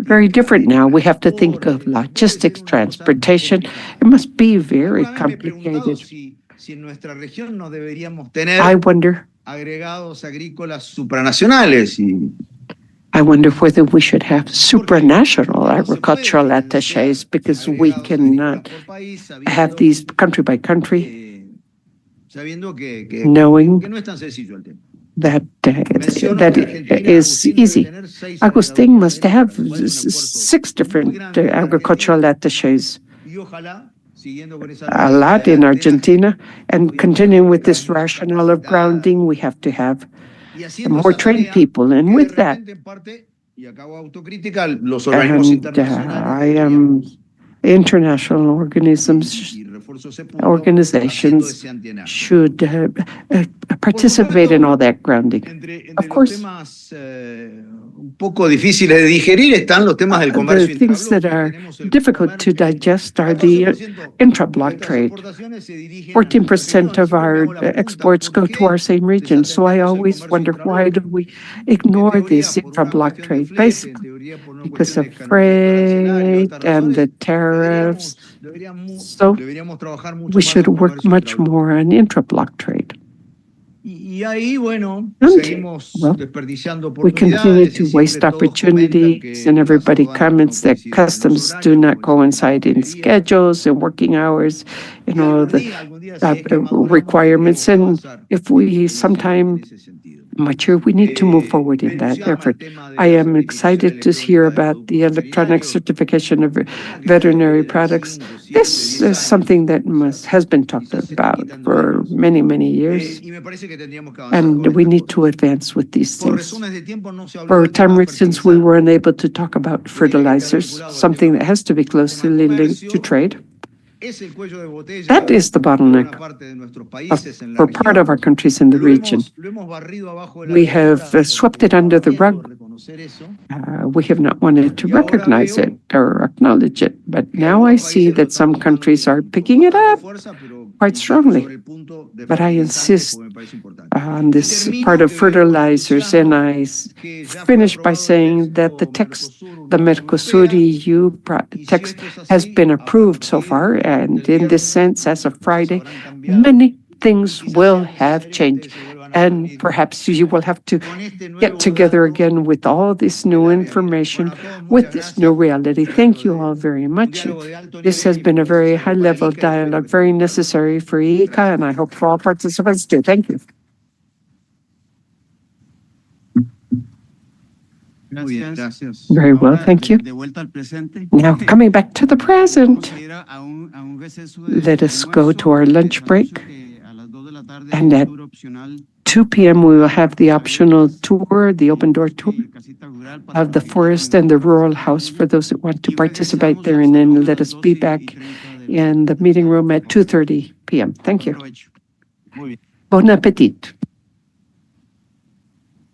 very different now. We have to think of logistics, transportation. It must be very complicated. I wonder whether we should have supranational agricultural attachés, because we cannot have these country by country, knowing that is easy. Agustin must have 6 different agricultural attachés. A lot in Argentina, and continuing with this rationale of grounding, we have to have more trained people, and with that, and I am international organizations should participate in all that grounding. Of course, the things that are difficult to digest are the intra-block trade. 14% of our exports go to our same region, so I always wonder, why do we ignore this intra-block trade? Basically, because of freight and the tariffs. So we should work much more on intra-block trade. And, well, we continue to waste opportunities, and everybody comments that customs do not coincide in schedules and working hours and all the requirements. And if we sometime mature, we need to move forward in that effort. I am excited to hear about the electronic certification of veterinary products. This is something that has been talked about for many, many years, and we need to advance with these things. For time reasons, we were unable to talk about fertilizers, something that has to be closely linked to trade. That is the bottleneck for part of our countries in the region. We have swept it under the rug We have not wanted to recognize it or acknowledge it, but now I see that some countries are picking it up quite strongly. But I insist on this part of fertilizers, and I finish by saying that the text, the Mercosur EU text, has been approved so far, and in this sense, as of Friday, many things will have changed. And perhaps you will have to get together again with all this new information, with this new reality. Thank you all very much. This has been a very high-level dialogue, very necessary for ICA, and I hope for all participants too. Thank you. Very well, thank you. Now, coming back to the present, let us go to our lunch break. And at 2 p.m., we will have the optional tour, the open door tour of the forest and the rural house for those that want to participate there. And then let us be back in the meeting room at 2:30 p.m. Thank you. Bon appetit.